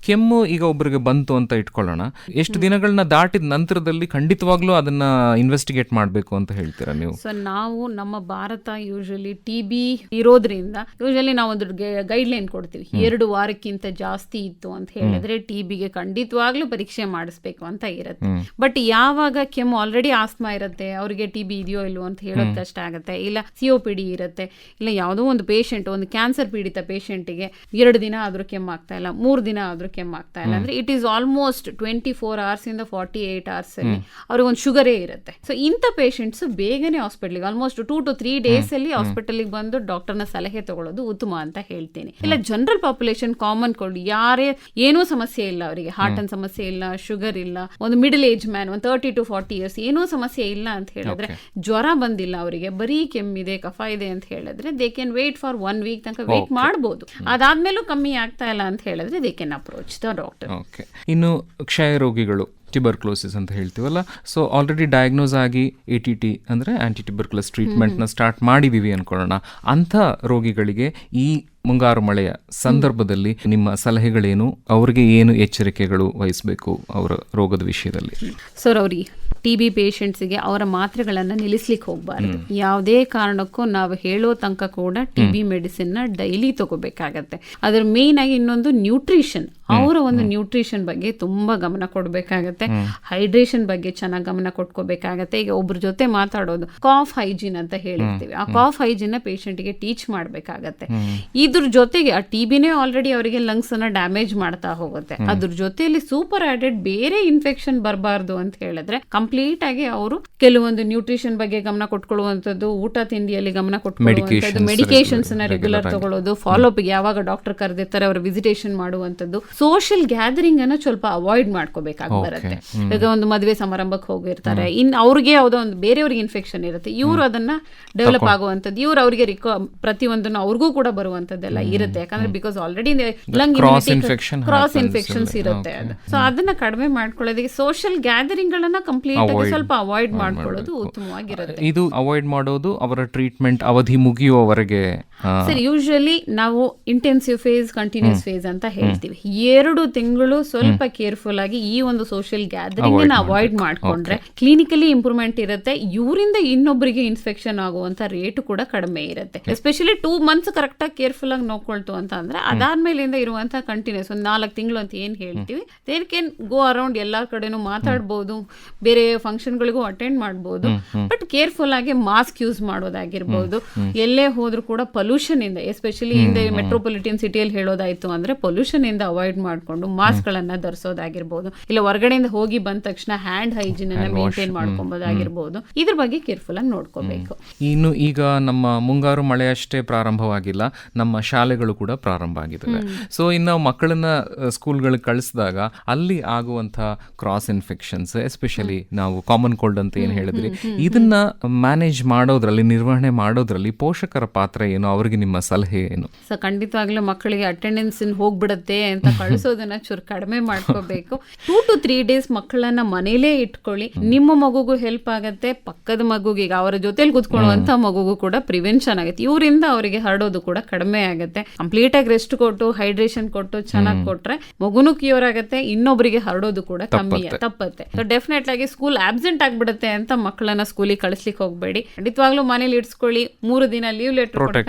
ಕೆಮ್ಮು ಈಗ ಒಬ್ಬರಿಗೆ ಬಂತು ಅಂತ ಇಟ್ಕೊಳ್ಳೋಣ, ಎಷ್ಟು ದಿನಗಳನ್ನ ದಾಟಿದ ನಂತರದಲ್ಲಿ ಖಂಡಿತವಾಗ್ಲೂ ಅದನ್ನ ಇನ್ವೆಸ್ಟಿಗೇಟ್ ಮಾಡಬೇಕು ಅಂತ ಹೇಳ್ತೀರಾ ನೀವು? ಸೊ ನಾವು ನಮ್ಮ ಭಾರತ ಯೂಶಲಿ ಟಿಬಿ ಇರೋದ್ರಿಂದ ಯೂಶಲಿ ನಾವು ಒಂದು ಗೈಡ್ ಲೈನ್ ಕೊಡ್ತೀವಿ, 2 ವಾರಕ್ಕಿಂತ ಜಾಸ್ತಿ ಇತ್ತು ಅಂತ ಹೇಳಿದ್ರೆ ಟಿಬಿಗೆ ಖಂಡಿತವಾಗ್ಲೂ ಪರೀಕ್ಷೆ ಮಾಡಿಸ್ಬೇಕು ಅಂತ ಇರುತ್ತೆ. ಬಟ್ ಯಾವಾಗ ಕೆಮ್ಮು ಆಲ್ರೆಡಿ ಆಸ್ಮಾ ಇರುತ್ತೆ, ಅವ್ರಿಗೆ ಟಿಬಿ ಇದೆಯೋ ಇಲ್ವೋ ಅಂತ ಹೇಳೋದು ಕಷ್ಟ ಆಗುತ್ತೆ, ಇಲ್ಲ COPD ಇರುತ್ತೆ, ಇಲ್ಲ ಯಾವುದೋ ಒಂದು ಪೇಷಂಟ್, ಒಂದು ಕ್ಯಾನ್ಸರ್ ಪೀಡಿತ ಪೇಷಂಟ್ಗೆ 2 ದಿನ ಆದ್ರೂ ಕೆಮ್ಮಾಗ್ತಾ ಇಲ್ಲ, 3 ದಿನ ಆದ್ರೂ ಕೆಮ್ಮಾಗ್ತಾ ಇಲ್ಲ ಅಂದ್ರೆ ಇಟ್ ಈಸ್ ಆಲ್ಮೋಸ್ಟ್ 24 hours ಇಂದ 48 hours ಅಲ್ಲಿ ಅವ್ರಿಗೆ ಒಂದು ಶುಗರೇ ಇರುತ್ತೆ. ಸೊ ಇಂಥ ಪೇಷಂಟ್ಸ್ ಬೇಗನೆ ಹಾಸ್ಪಿಟಲ್ಗೆ ಆಲ್ಮೋಸ್ಟ್ 2 to 3 days ಅಲ್ಲಿ ಹಾಸ್ಪಿಟಲ್ಗೆ ಬಂದು ಡಾಕ್ಟರ್ನ ಸಲಹೆ ತಗೊಳ್ಳೋದು ಉತ್ತಮ ಅಂತ ಹೇಳ್ತೀನಿ. ಇಲ್ಲ ಜನರಲ್ ಪಾಪ್ಯುಲೇಷನ್ ಕಾಮನ್ ಕೋಲ್ಡ್, ಯಾರೇ ಏನೂ ಸಮಸ್ಯೆ ಇಲ್ಲ ಅವರಿಗೆ, ಹಾರ್ಟ್ ಅನ್ ಸಮಸ್ಯೆ ಇಲ್ಲ, ಶುಗರ್ ಇಲ್ಲ, ಒಂದು ಮಿಡಲ್ ಏಜ್ ಮ್ಯಾನ್, ಒಂದು 30 to 40 years ಏನೂ ಸಮಸ್ಯೆ ಇಲ್ಲ ಅಂತ ಹೇಳಿದ್ರೆ, ಜ್ವರ ಬಂದಿಲ್ಲ ಅವರಿಗೆ, ಬರೀ ಕೆಮ್ಮಿದೆ, ಕಫ ಇದೆ ಅಂತ ಹೇಳಿದ್ರೆ they can wait for 1 week ತನಕ ವೇಟ್ ಮಾಡಬಹುದು. ಅದಾದ್ಮೇಲೂ ಕಮ್ಮಿ ಆಗ್ತಾ ಇಲ್ಲ ಅಂತ ಹೇಳಿದ್ರೆ they can approach the doctor. ಇನ್ನು ಕ್ಷಯ ರೋಗಿಗಳು, ಟ್ಯೂಬರ್ಕ್ಲೋಸಿಸ್ ಅಂತ ಹೇಳ್ತೀವಲ್ಲ, ಸೊ ಆಲ್ರೆಡಿ ಡಯಾಗ್ನೋಸ್ ಆಗಿ ATT ಅಂದರೆ ಆಂಟಿ ಟ್ಯೂಬರ್ಕ್ಯುಲಸ್ ಟ್ರೀಟ್ಮೆಂಟ್ನ ಸ್ಟಾರ್ಟ್ ಮಾಡಿದೀವಿ ಅನ್ಕೊಳ್ಳೋಣ. ಅಂಥ ರೋಗಿಗಳಿಗೆ ಈ ಮುಂಗಾರು ಮಳೆಯ ಸಂದರ್ಭದಲ್ಲಿ ನಿಮ್ಮ ಸಲಹೆಗಳೇನು? ಅವರಿಗೆ ಏನು ಎಚ್ಚರಿಕೆಗಳು ವಹಿಸಬೇಕು ಅವರ ರೋಗದ ವಿಷಯದಲ್ಲಿ? ಸರ್, ಅವ್ರಿಗೆ TB ಪೇಷಂಟ್ಸ್ಗೆ ಅವರ ಮಾತ್ರೆಗಳನ್ನು ನಿಲ್ಲಿಸ್ಲಿಕ್ಕೆ ಹೋಗಬಾರ್ದು. ಯಾವುದೇ ಕಾರಣಕ್ಕೂ ನಾವು ಹೇಳೋ ತನಕ ಕೂಡ TB ಮೆಡಿಸಿನ್ನ ಡೈಲಿ ತಗೋಬೇಕಾಗತ್ತೆ. ಅದ್ರ ಮೇನ್ ಆಗಿ ಇನ್ನೊಂದು ನ್ಯೂಟ್ರಿಷನ್, ಅವರ ಒಂದು ನ್ಯೂಟ್ರಿಷನ್ ಬಗ್ಗೆ ತುಂಬಾ ಗಮನ ಕೊಡಬೇಕಾಗತ್ತೆ. ಹೈಡ್ರೇಷನ್ ಬಗ್ಗೆ ಚೆನ್ನಾಗಿ ಗಮನ ಕೊಟ್ಕೋಬೇಕಾಗತ್ತೆ. ಈಗ ಒಬ್ರ ಜೊತೆ ಮಾತಾಡೋದು ಕಾಫ್ ಹೈಜೀನ್ ಅಂತ ಹೇಳಿರ್ತೀವಿ, ಆ ಕಾಫ್ ಹೈಜೀನ್ ನ ಪೇಷಂಟ್ಗೆ ಟೀಚ್ ಮಾಡಬೇಕಾಗತ್ತೆ. ಇದ್ರ ಜೊತೆಗೆ ಆ TBನೇ ಆಲ್ರೆಡಿ ಅವರಿಗೆ ಲಂಗ್ಸ್ ಅನ್ನ ಡ್ಯಾಮೇಜ್ ಮಾಡ್ತಾ ಹೋಗುತ್ತೆ. ಅದ್ರ ಜೊತೆಯಲ್ಲಿ ಸೂಪರ್ ಆಡೆಡ್ ಬೇರೆ ಇನ್ಫೆಕ್ಷನ್ ಬರಬಾರ್ದು ಅಂತ ಹೇಳಿದ್ರೆ ಕಂಪ್ಲೀಟ್ ಆಗಿ ಅವರು ಕೆಲವೊಂದು ನ್ಯೂಟ್ರಿಷನ್ ಬಗ್ಗೆ ಗಮನ ಕೊಟ್ಕೊಳ್ಳುವಂಥದ್ದು, ಊಟ ತಿಂಡಿಯಲ್ಲಿ ಗಮನ ಕೊಟ್ಕೊಳ್ಳುವಂಥದ್ದು, ಮೆಡಿಕೇಶನ್ಸ್ ನ ರೆಗ್ಯುಲರ್ ತಗೊಳ್ಳೋದು, ಫಾಲೋ ಅಪ್ ಯಾವಾಗ ಡಾಕ್ಟರ್ ಕರೆದಿರ್ತಾರೆ ಅವರ ವಿಸಿಟೇಷನ್ ಮಾಡುವಂಥದ್ದು, ಸೋಷಿಯಲ್ ಗ್ಯಾದರಿಂಗ್ ಅನ್ನ ಸ್ವಲ್ಪ ಅವಾಯ್ಡ್ ಮಾಡ್ಕೋಬೇಕಾಗಿ ಬರುತ್ತೆ. ಈಗ ಒಂದು ಮದುವೆ ಸಮಾರಂಭಕ್ಕೆ ಹೋಗಿರ್ತಾರೆ, ಅವ್ರಿಗೆ ಯಾವುದೋ ಒಂದು ಬೇರೆಯವ್ರಿಗೆ ಇನ್ಫೆಕ್ಷನ್ ಇರುತ್ತೆ, ಇವರು ಅದನ್ನ ಡೆವಲಪ್ ಆಗುವಂಥದ್ದು, ಇವ್ರು ಅವರಿಗೆ ಪ್ರತಿಯೊಂದನ್ನು ಅವ್ರಿಗೂ ಕೂಡ ಬರುವಂತದ್ದೆಲ್ಲ ಇರುತ್ತೆ. ಯಾಕಂದ್ರೆ because already lung cross infections ಇರುತ್ತೆ. ಅದು ಸೊ ಅದನ್ನ ಕಡಿಮೆ ಮಾಡ್ಕೊಳ್ಳೋದಕ್ಕೆ ಸೋಷಿಯಲ್ ಗ್ಯಾದರಿಂಗ್ ಗಳನ್ನ ಕಂಪ್ಲೀಟ್ ಆಗಿ ಸ್ವಲ್ಪ ಅವಾಯ್ಡ್ ಮಾಡ್ಕೊಳ್ಳೋದು ಉತ್ತಮವಾಗಿರುತ್ತೆ. ಇದು ಅವಾಯ್ಡ್ ಮಾಡೋದು ಅವರ ಟ್ರೀಟ್ಮೆಂಟ್ ಅವಧಿ ಮುಗಿಯುವವರೆಗೆ. ಸರ್, ಯೂಶಲಿ ನಾವು ಇಂಟೆನ್ಸಿವ್ ಫೇಸ್, ಕಂಟಿನ್ಯೂಸ್ ಫೇಸ್ ಅಂತ ಹೇಳ್ತೀವಿ. 2 ತಿಂಗಳು ಸ್ವಲ್ಪ ಕೇರ್ಫುಲ್ ಆಗಿ ಈ ಒಂದು ಸೋಷಿಯಲ್ ಗ್ಯಾದರಿಂಗ್ ಅನ್ನ ಅವಾಯ್ಡ್ ಮಾಡ್ಕೊಂಡ್ರೆ ಕ್ಲಿನಿಕಲಿ ಇಂಪ್ರೂವ್ಮೆಂಟ್ ಇರುತ್ತೆ. ಇವರಿಂದ ಇನ್ನೊಬ್ಬರಿಗೆ ಇನ್ಫೆಕ್ಷನ್ ಆಗುವಂತ ರೇಟ್ ಕೂಡ ಕಡಿಮೆ ಇರುತ್ತೆ. ಎಸ್ಪೆಷಲಿ 2 ಮಂತ್ಸ್ ಕರೆಕ್ಟ್ ಆಗಿ ಕೇರ್ಫುಲ್ ಆಗಿ ನೋಡ್ಕೊಳ್ತು ಅಂತ ಅಂದ್ರೆ ಅದಾದ್ಮೇಲಿಂದ ಇರುವಂತಹ ಕಂಟಿನ್ಯೂಸ್ ಒಂದು 4 ತಿಂಗಳು ಅಂತ ಏನ್ ಹೇಳ್ತೀವಿ, ದೇರ್ ಕ್ಯಾನ್ ಗೋ ಅರೌಂಡ್ ಎಲ್ಲಾ ಕಡೆನೂ ಮಾತಾಡ್ಬೋದು, ಬೇರೆ ಫಂಕ್ಷನ್ ಗಳಿಗೂ ಅಟೆಂಡ್ ಮಾಡಬಹುದು. ಬಟ್ ಕೇರ್ಫುಲ್ ಆಗಿ ಮಾಸ್ಕ್ ಯೂಸ್ ಮಾಡೋದಾಗಿರ್ಬೋದು, ಎಲ್ಲೇ ಹೋದ್ರೂ ಕೂಡ ಪೊಲ್ಯೂಷನ್ ಇಂದ, ಎಸ್ಪೆಷಲಿ ಹಿಂದೆ ಮೆಟ್ರೋಪಾಲಿಟನ್ ಸಿಟಿಯಲ್ಲಿ ಹೇಳೋದಾಯ್ತು ಅಂದ್ರೆ ಪೊಲ್ಯೂಷನ್ ಇಂದ ಅವಾಯ್ಡ್ ಮಾಡ್ಕೊಂಡು ಮಾಸ್ಕ್ ಗಳನ್ನ ಧರಿಸೋದಾಗಿರ್ಬೋದು, ಇಲ್ಲ ಹೊರಗಡೆಯಿಂದ ಹೋಗಿ ಬಂದ ತಕ್ಷಣ ಹ್ಯಾಂಡ್ ಹೈಜೀನ್ ಅನ್ನ ಮೇಂಟೈನ್ ಮಾಡ್ಕೊಬೋದಾಗಿರ್ಬೋದು. ಇದ್ರ ಬಗ್ಗೆ ಕೇರ್ಫುಲ್ ಆಗಿ ನೋಡ್ಕೋಬೇಕು. ಇನ್ನು ಈಗ ನಮ್ಮ ಮುಂಗಾರು ಮಳೆ ಅಷ್ಟೇ ಪ್ರಾರಂಭವಾಗಿಲ್ಲ, ನಮ್ಮ ಶಾಲೆಗಳು ಕೂಡ ಪ್ರಾರಂಭ ಆಗಿದ್ದಾವೆ. ಸೊ ಇನ್ನು ಮಕ್ಕಳನ್ನ ಸ್ಕೂಲ್ಗಳಿಗೆ ಕಳಿಸಿದಾಗ ಅಲ್ಲಿ ಆಗುವಂತಹ ಕ್ರಾಸ್ ಇನ್ಫೆಕ್ಷನ್ಸ್, ಎಸ್ಪೆಷಲಿ ನಾವು ಕಾಮನ್ ಕೋಲ್ಡ್ ಅಂತ ಏನ್ ಹೇಳಿದ್ರಿ, ಇದನ್ನ ಮ್ಯಾನೇಜ್ ಮಾಡೋದ್ರಲ್ಲಿ, ನಿರ್ವಹಣೆ ಮಾಡೋದ್ರಲ್ಲಿ ಪೋಷಕರ ಪಾತ್ರ ಏನು, ಅವ್ರಿಗೆ ನಿಮ್ಮ ಸಲಹೆ ಏನು? ಸೊ ಖಂಡಿತವಾಗ್ಲೂ ಮಕ್ಕಳಿಗೆ ಅಟೆಂಡೆನ್ಸ್ ಹೋಗ್ಬಿಡತ್ತೆ ಅಂತ ಕಳಿಸೋದನ್ನ ಚೂರು ಕಡಿಮೆ ಮಾಡ್ಕೋಬೇಕು. 2 to 3 days ಮಕ್ಕಳನ್ನ ಮನೇಲೇ ಇಟ್ಕೊಳ್ಳಿ. ನಿಮ್ಮ ಮಗುಗೂ ಹೆಲ್ಪ್ ಆಗತ್ತೆ, ಪಕ್ಕದ ಮಗುಗೆ, ಈಗ ಅವರ ಜೊತೆಲಿ ಕೂತ್ಕೊಳ್ಳುವಂತ ಮಗುಗೂ ಕೂಡ ಪ್ರಿವೆನ್ಷನ್ ಆಗುತ್ತೆ. ಇವರಿಂದ ಅವರಿಗೆ ಹರಡೋದು ಕೂಡ ಕಡಿಮೆ ಆಗುತ್ತೆ. ಕಂಪ್ಲೀಟ್ ಆಗಿ ರೆಸ್ಟ್ ಕೊಟ್ಟು, ಹೈಡ್ರೇಷನ್ ಕೊಟ್ಟು ಚೆನ್ನಾಗಿ ಕೊಟ್ರೆ ಮಗುನು ಕ್ಯೂರ್ ಆಗುತ್ತೆ, ಇನ್ನೊಬ್ಬರಿಗೆ ಹರಡೋದು ಕೂಡ ಕಮ್ಮಿ ತಪ್ಪತ್ತೆ. ಸೊ ಡೆಫಿನೆಟ್ ಆಗಿ ಸ್ಕೂಲ್ ಆಬ್ಸೆಂಟ್ ಆಗ್ಬಿಡುತ್ತೆ ಅಂತ ಮಕ್ಕಳನ್ನ ಸ್ಕೂಲಿಗೆ ಕಳಿಸ್ಲಿಕ್ಕೆ ಹೋಗ್ಬೇಡಿ. ಖಂಡಿತವಾಗ್ಲೂ ಮನೇಲಿ ಇಡ್ಸ್ಕೊಳ್ಳಿ. 3 ದಿನ ಲೀವ್ ಲೆಟರ್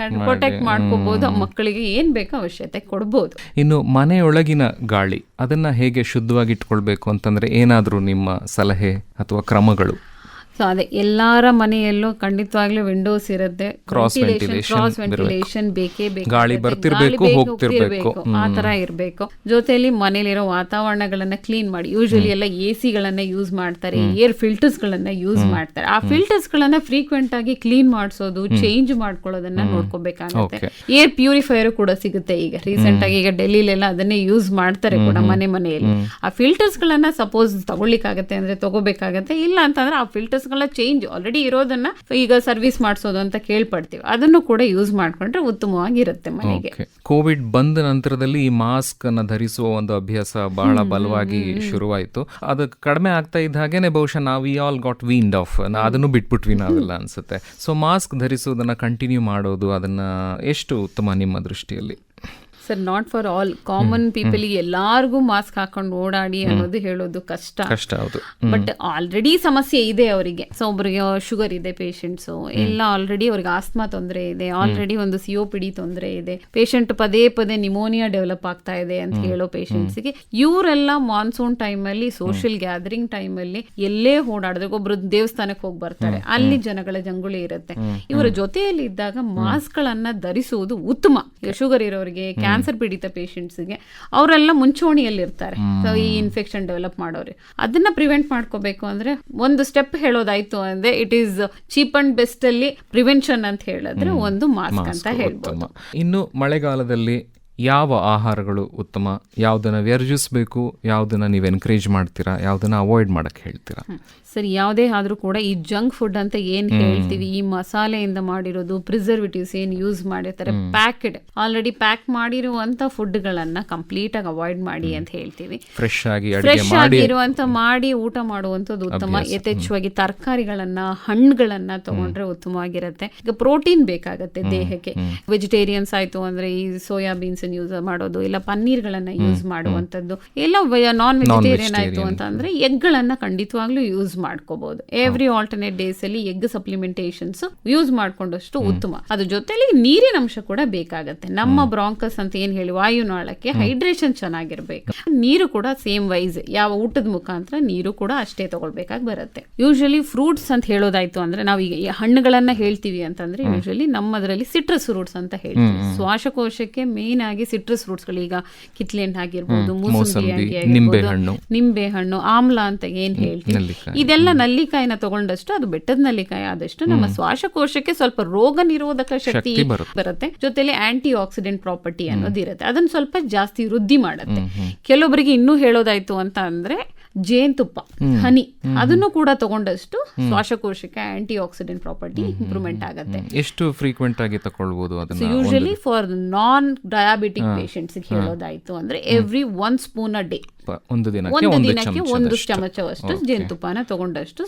ಪ್ರೊಟೆಕ್ಟ್ ಮಾಡ್ಕೋಬಹುದು. ಮಕ್ಕಳಿಗೆ ಏನ್ ಬೇಕೋ ಅವಶ್ಯಕತೆ ಕೊಡ್ಬೋದು. ಇನ್ನು ಮನೆಯೊಳಗಿನ ಗಾಳಿ ಅದನ್ನ ಹೇಗೆ ಶುದ್ಧವಾಗಿ ಇಟ್ಕೊಳ್ಬೇಕು ಅಂತಂದ್ರೆ ಏನಾದ್ರೂ ನಿಮ್ಮ ಸಲಹೆ ಅಥವಾ ಕ್ರಮಗಳು? ಸೊ ಅದೇ ಎಲ್ಲಾರ ಮನೆಯಲ್ಲೂ ಖಂಡಿತವಾಗ್ಲೂ ವಿಂಡೋಸ್ ಇರುತ್ತೆ, ಕ್ರಾಸ್ ವೆಂಟಿಲೇಷನ್ ಬೇಕೇ ಬೇಕು, ಗಾಳಿ ಬರ್ತಿರ್ಬೇಕು, ಹೋಗ್ತಿರ್ಬೇಕು, ಆ ತರ ಇರಬೇಕು. ಜೊತೆಯಲ್ಲಿ ಮನೇಲಿರೋ ವಾತಾವರಣಗಳನ್ನ ಕ್ಲೀನ್ ಮಾಡಿ. ಯೂಶಲಿ ಎಲ್ಲ AC ಗಳನ್ನ ಯೂಸ್ ಮಾಡ್ತಾರೆ, ಏರ್ ಫಿಲ್ಟರ್ಸ್ ಗಳನ್ನ ಯೂಸ್ ಮಾಡ್ತಾರೆ. ಆ ಫಿಲ್ಟರ್ಸ್ ಗಳನ್ನ ಫ್ರೀಕ್ವೆಂಟ್ ಆಗಿ ಕ್ಲೀನ್ ಮಾಡಿಸೋದು, ಚೇಂಜ್ ಮಾಡ್ಕೊಳ್ಳೋದನ್ನ ನೋಡ್ಕೋಬೇಕಾಗುತ್ತೆ. ಏರ್ ಪ್ಯೂರಿಫೈಯರ್ ಕೂಡ ಸಿಗುತ್ತೆ ಈಗ ರೀಸೆಂಟ್ ಆಗಿ. ಈಗ ಡೆಲ್ಲಿಲೆಲ್ಲ ಅದನ್ನೇ ಯೂಸ್ ಮಾಡ್ತಾರೆ ಕೂಡ ಮನೆಯಲ್ಲಿ. ಆ ಫಿಲ್ಟರ್ಸ್ ಗಳನ್ನ ಸಪೋಸ್ ತಗೊಳ್ಳಿಕ್ಕಾಗತ್ತೆ ಅಂದ್ರೆ ತಗೋಬೇಕಾಗತ್ತೆ, ಇಲ್ಲ ಅಂತಂದ್ರೆ ಆ ಫಿಲ್ಟರ್ಸ್ ಚೇಂಜ್ ಆಲ್ರೆಡಿ ಇರೋದನ್ನ ಈಗ ಸರ್ವಿಸ್ ಮಾಡಿಸೋದು ಅಂತ ಕೇಳ್ಪಡ್ತೀವಿ, ಅದನ್ನು ಕೂಡ ಯೂಸ್ ಮಾಡ್ಕೊಂಡ್ರೆ ಉತ್ತಮವಾಗಿರುತ್ತೆ ಮನೆಗೆ. ಕೋವಿಡ್ ಬಂದ ನಂತರದಲ್ಲಿ ಈ ಮಾಸ್ಕ್ ಅನ್ನ ಧರಿಸುವ ಒಂದು ಅಭ್ಯಾಸ ಬಹಳ ಬಲವಾಗಿ ಶುರುವಾಯಿತು. ಅದು ಕಡಿಮೆ ಆಗ್ತಾ ಇದ್ದ ಹಾಗೇನೆ ಬಹುಶಃ ನಾವು ವಿ ಆಲ್ ಗಾಟ್ ವೀನ್ಡ್ ಆಫ್, ಅದನ್ನು ಬಿಟ್ಬಿಟ್ವಿ ನಾವೆಲ್ಲ ಅನ್ಸುತ್ತೆ. ಸೊ ಮಾಸ್ಕ್ ಧರಿಸೋದನ್ನ ಕಂಟಿನ್ಯೂ ಮಾಡೋದು, ಅದನ್ನ ಎಷ್ಟು ಉತ್ತಮ ನಿಮ್ಮ ದೃಷ್ಟಿಯಲ್ಲಿ? Sir, not for all common people ಎಲ್ಲಾರ್ಗೂ ಮಾಸ್ಕ್ ಹಾಕೊಂಡು ಓಡಾಡಿ ಅನ್ನೋದು ಹೇಳೋದು ಕಷ್ಟ. ಬಟ್ ಆಲ್ರೆಡಿ ಸಮಸ್ಯೆ ಇದೆ ಅವರಿಗೆ. ಸೊ ಒಬ್ಬರಿಗೆ ಶುಗರ್ ಇದೆ ಪೇಷಂಟ್ಸು, ಎಲ್ಲ ಆಲ್ರೆಡಿ ಅವ್ರಿಗೆ ಆಸ್ತಮಾ ತೊಂದರೆ ಇದೆ, ಆಲ್ರೆಡಿ ಒಂದು COPD ತೊಂದರೆ ಇದೆ, ಪೇಷಂಟ್ ಪದೇ ನಿಮೋನಿಯಾ ಡೆವಲಪ್ ಆಗ್ತಾ ಇದೆ ಅಂತ ಹೇಳೋ ಪೇಷಂಟ್ಸ್ಗೆ ಇವರೆಲ್ಲ ಮಾನ್ಸೂನ್ ಟೈಮಲ್ಲಿ, ಸೋಷಿಯಲ್ ಗ್ಯಾದರಿಂಗ್ ಟೈಮಲ್ಲಿ ಎಲ್ಲೇ ಓಡಾಡಿದ್ರೆ, ಒಬ್ರು ದೇವಸ್ಥಾನಕ್ಕೆ ಹೋಗಿ ಬರ್ತಾರೆ, ಅಲ್ಲಿ ಜನಗಳ ಜಂಗುಳಿ ಇರುತ್ತೆ. ಇವರ ಜೊತೆಯಲ್ಲಿ ಇದ್ದಾಗ ಮಾಸ್ಕ್ ಗಳನ್ನ ಧರಿಸುವುದು ಉತ್ತಮ. ಶುಗರ್ ಇರೋರಿಗೆ, ಕ್ಯಾನ್ಸರ್ ಪೀಡಿತ ಪೇಷಂಟ್ಸ್ಗೆ, ಅವರೆಲ್ಲ ಮುಂಚೂಣಿಯಲ್ಲಿರ್ತಾರೆ ಈ ಇನ್ಫೆಕ್ಷನ್ ಡೆವಲಪ್ ಮಾಡೋರು. ಅದನ್ನ ಪ್ರಿವೆಂಟ್ ಮಾಡ್ಕೋಬೇಕು ಅಂದ್ರೆ ಒಂದು ಸ್ಟೆಪ್ ಹೇಳೋದಾಯ್ತು ಅಂದ್ರೆ it is cheap and best ಅಲ್ಲಿ ಪ್ರಿವೆನ್ಷನ್ ಅಂತ ಹೇಳಿದ್ರೆ ಒಂದು ಮಾಸ್ಕ್ ಅಂತ ಹೇಳ್ಬೋದು. ಇನ್ನು ಮಳೆಗಾಲದಲ್ಲಿ ಯಾವ ಆಹಾರಗಳು ಉತ್ತಮ, ಯಾವುದನ್ನ ವರ್ಜಿಸಬೇಕು, ಯಾವುದನ್ನ ನೀವು ಎನ್ಕರೇಜ್ ಮಾಡ್ತೀರಾ, ಯಾವುದನ್ನ ಅವಾಯ್ಡ್ ಮಾಡಕ್ಕೆ ಹೇಳ್ತೀರಾ? ಸರಿ, ಯಾವುದೇ ಆದ್ರೂ ಕೂಡ ಈ ಜಂಕ್ ಫುಡ್ ಅಂತ ಏನ್ ಹೇಳ್ತೀವಿ, ಈ ಮಸಾಲೆಯಿಂದ ಮಾಡಿರೋದು, ಪ್ರಿಸರ್ವೇಟಿವ್ಸ್ ಏನ್ ಯೂಸ್ ಮಾಡಿರ್ತಾರೆ, ಪ್ಯಾಕ್ಡ್ ಆಲ್ರೆಡಿ ಪ್ಯಾಕ್ ಮಾಡಿರುವಂತ ಫುಡ್ ಗಳನ್ನ ಕಂಪ್ಲೀಟ್ ಆಗಿ ಅವಾಯ್ಡ್ ಮಾಡಿ ಅಂತ ಹೇಳ್ತೀವಿ. ಫ್ರೆಶ್ ಆಗಿ ಇರುವಂತ ಮಾಡಿ ಊಟ ಮಾಡುವಂತದ್ದು ಉತ್ತಮ. ಯಥೇಚ್ಛವಾಗಿ ತರಕಾರಿಗಳನ್ನ, ಹಣ್ಣುಗಳನ್ನ ತಗೊಂಡ್ರೆ ಉತ್ತಮವಾಗಿರುತ್ತೆ. ಈಗ ಪ್ರೋಟೀನ್ ಬೇಕಾಗತ್ತೆ ದೇಹಕ್ಕೆ. ವೆಜಿಟೇರಿಯನ್ಸ್ ಆಯ್ತು ಅಂದ್ರೆ ಈ ಸೋಯಾಬೀನ್ಸ್ ಯೂಸ್ ಮಾಡೋದು, ಇಲ್ಲ ಪನ್ನೀರ್ಗಳನ್ನ ಯೂಸ್ ಮಾಡುವಂತದ್ದು, ಇಲ್ಲ ನಾನ್ ವೆಜಿಟೇರಿಯನ್ ಆಯ್ತು ಅಂತ ಅಂದ್ರೆ ಎಗ್ ಗಳನ್ನ ಖಂಡಿತವಾಗ್ಲೂ ಯೂಸ್ ಮಾಡ್ಕೋಬಹುದು. ಎವ್ರಿ ಆಲ್ಟರ್ನೇಟ್ ಡೇಸ್ ಅಲ್ಲಿ ಎಗ್ ಸಪ್ಲಿಮೆಂಟೇಷನ್ಸ್ ಯೂಸ್ ಮಾಡ್ಕೊಂಡಷ್ಟು ಉತ್ತಮ. ಅದ್ರ ಜೊತೆಲಿ ನೀರಿನ ಅಂಶ ಕೂಡ ಬೇಕಾಗತ್ತೆ. ನಮ್ಮ ಬ್ರಾಂಕಸ್ ಅಂತ ಏನ್ ಹೇಳಿ ವಾಯುನಾಳಕ್ಕೆ ಹೈಡ್ರೇಷನ್ ಚೆನ್ನಾಗಿರ್ಬೇಕು. ನೀರು ಕೂಡ ಸೇಮ್ ವೈಸ್ ಯಾವ ಊಟದ ಮುಖಾಂತರ ನೀರು ಕೂಡ ಅಷ್ಟೇ ತಗೊಳ್ಬೇಕಾಗಿ ಬರುತ್ತೆ. ಯೂಶಲಿ ಫ್ರೂಟ್ಸ್ ಅಂತ ಹೇಳೋದಾಯ್ತು ಅಂದ್ರೆ ನಾವೀಗ ಹಣ್ಣುಗಳನ್ನ ಹೇಳ್ತೀವಿ ಅಂತಂದ್ರೆ ಯೂಶಲಿ ನಮ್ಮದ್ರಲ್ಲಿ ಸಿಟ್ರಸ್ ಫ್ರೂಟ್ಸ್ ಅಂತ ಹೇಳ್ತೀವಿ. ಶ್ವಾಸಕೋಶಕ್ಕೆ ಮೇನ್ ಆಗಿ ಆಗಿ ಸಿಟ್ರಸ್ ಫ್ರೂಟ್ಸ್ಗಳು, ಈಗ ಕಿತ್ಲೆ ಹಣ್ಣು ಆಗಿರ್ಬೋದು, ಮೋಸಂಬಿ, ನಿಂಬೆ ಹಣ್ಣು, ಆಮ್ಲ ಅಂತ ಏನ್ ಹೇಳ್ತೀವಿ, ಇದೆಲ್ಲ ನಲ್ಲಿಕಾಯಿನ ತಗೊಂಡಷ್ಟು, ಅದು ಬೆಟ್ಟದ ನಲ್ಲಿಕಾಯಿ ಆದಷ್ಟು ನಮ್ಮ ಶ್ವಾಸಕೋಶಕ್ಕೆ ಸ್ವಲ್ಪ ರೋಗ ನಿರೋಧಕ ಶಕ್ತಿ ಬರುತ್ತೆ. ಜೊತೆಲಿ ಆಂಟಿ ಆಕ್ಸಿಡೆಂಟ್ ಪ್ರಾಪರ್ಟಿ ಅನ್ನೋದು ಇರುತ್ತೆ, ಅದನ್ನ ಸ್ವಲ್ಪ ಜಾಸ್ತಿ ವೃದ್ಧಿ ಮಾಡುತ್ತೆ. ಕೆಲವೊಬ್ಬರಿಗೆ ಇನ್ನೂ ಹೇಳೋದಾಯ್ತು ಅಂತ ಅಂದ್ರೆ ಜೇನುತುಪ್ಪ, ಹನಿ, ಅದನ್ನು ಕೂಡ ತಗೊಂಡಷ್ಟು ಶ್ವಾಸಕೋಶಕ್ಕೆ ಆಂಟಿ ಆಕ್ಸಿಡೆಂಟ್ ಪ್ರಾಪರ್ಟಿ ಇಂಪ್ರೂವ್ಮೆಂಟ್ ಆಗುತ್ತೆ. ಎಷ್ಟು ಫ್ರೀಕ್ವೆಂಟ್ ಆಗಿ ತಗೊಳ್ಬಹುದು ಅದನ್ನ? Usually for non diabetic patients ಹೇಳೋದಾಯ್ತು ಅಂದ್ರೆ ಎವ್ರಿ 1 ಸ್ಪೂನ್ ಅ ಡೇ, ಒಂದು ದಿನಕ್ಕೆ 1 ಚಮಚವಷ್ಟು ಜೇನುತುಪ್ಪನ ತಗೊಂಡಷ್ಟು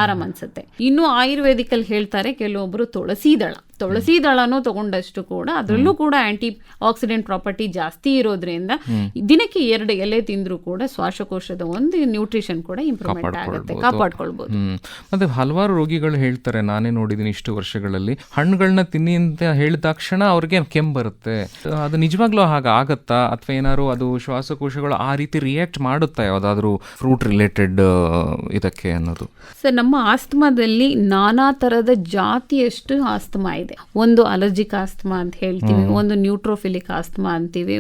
ಆರಾಮ್ ಅನ್ಸುತ್ತೆ. ಇನ್ನು ಆಯುರ್ವೇದಿಕ್ ಅಲ್ಲಿ ಹೇಳ್ತಾರೆ ಕೆಲವೊಬ್ರು ತುಳಸಿ ದಳನೂ ತಗೊಂಡಷ್ಟು ಕೂಡ ಅದರಲ್ಲೂ ಕೂಡ ಆಂಟಿ ಆಕ್ಸಿಡೆಂಟ್ ಪ್ರಾಪರ್ಟಿ ಜಾಸ್ತಿ ಇರೋದ್ರಿಂದ ದಿನಕ್ಕೆ 2 ಎಲೆ ತಿಂದ್ರೂ ಕೂಡ ಶ್ವಾಸಕೋಶದ ಒಂದು ನ್ಯೂಟ್ರಿಷನ್ ಕೂಡ ಇಂಪ್ರೂವ್ಮೆಂಟ್ ಆಗುತ್ತೆ, ಕಾಪಾಡ್ಕೊಳ್ಬಹುದು. ಮತ್ತೆ ಹಲವಾರು ರೋಗಿಗಳು ಹೇಳ್ತಾರೆ, ನಾನೇ ನೋಡಿದೀನಿ ಇಷ್ಟು ವರ್ಷಗಳಲ್ಲಿ, ಹಣ್ಣುಗಳನ್ನ ತಿನ್ನಿ ಅಂತ ಹೇಳಿದ ತಕ್ಷಣ ಅವ್ರಿಗೆ ಕೆಮ್ಮು ಬರುತ್ತೆ. ಅದು ನಿಜವಾಗ್ಲೂ ಹಾಗಾಗತ್ತಾ, ಅಥವಾ ಏನಾದ್ರು ಅದು ಶ್ವಾಸಕೋಶಗಳು ಆ ರೀತಿ ರಿಯಾಕ್ಟ್ ಮಾಡುತ್ತಾ ಯಾವ್ದಾದ್ರು ಫ್ರೂಟ್ ರಿಲೇಟೆಡ್ ಇದಕ್ಕೆ ಅನ್ನೋದು? ಸರ್, ನಮ್ಮ ಆಸ್ತಮಾದಲ್ಲಿ ನಾನಾ ತರದ ಜಾತಿಯಷ್ಟು ಆಸ್ತಮಾ ಇದೆ. ಒಂದು ಅಲರ್ಜಿಕ್ ಆಸ್ತಮಾ ಅಂತ ಹೇಳ್ತೀವಿ, ಒಂದು ನ್ಯೂಟ್ರೋಫಿಲಿಕ್ ಆಸ್ತಮಾ ಅಂತೀವಿ,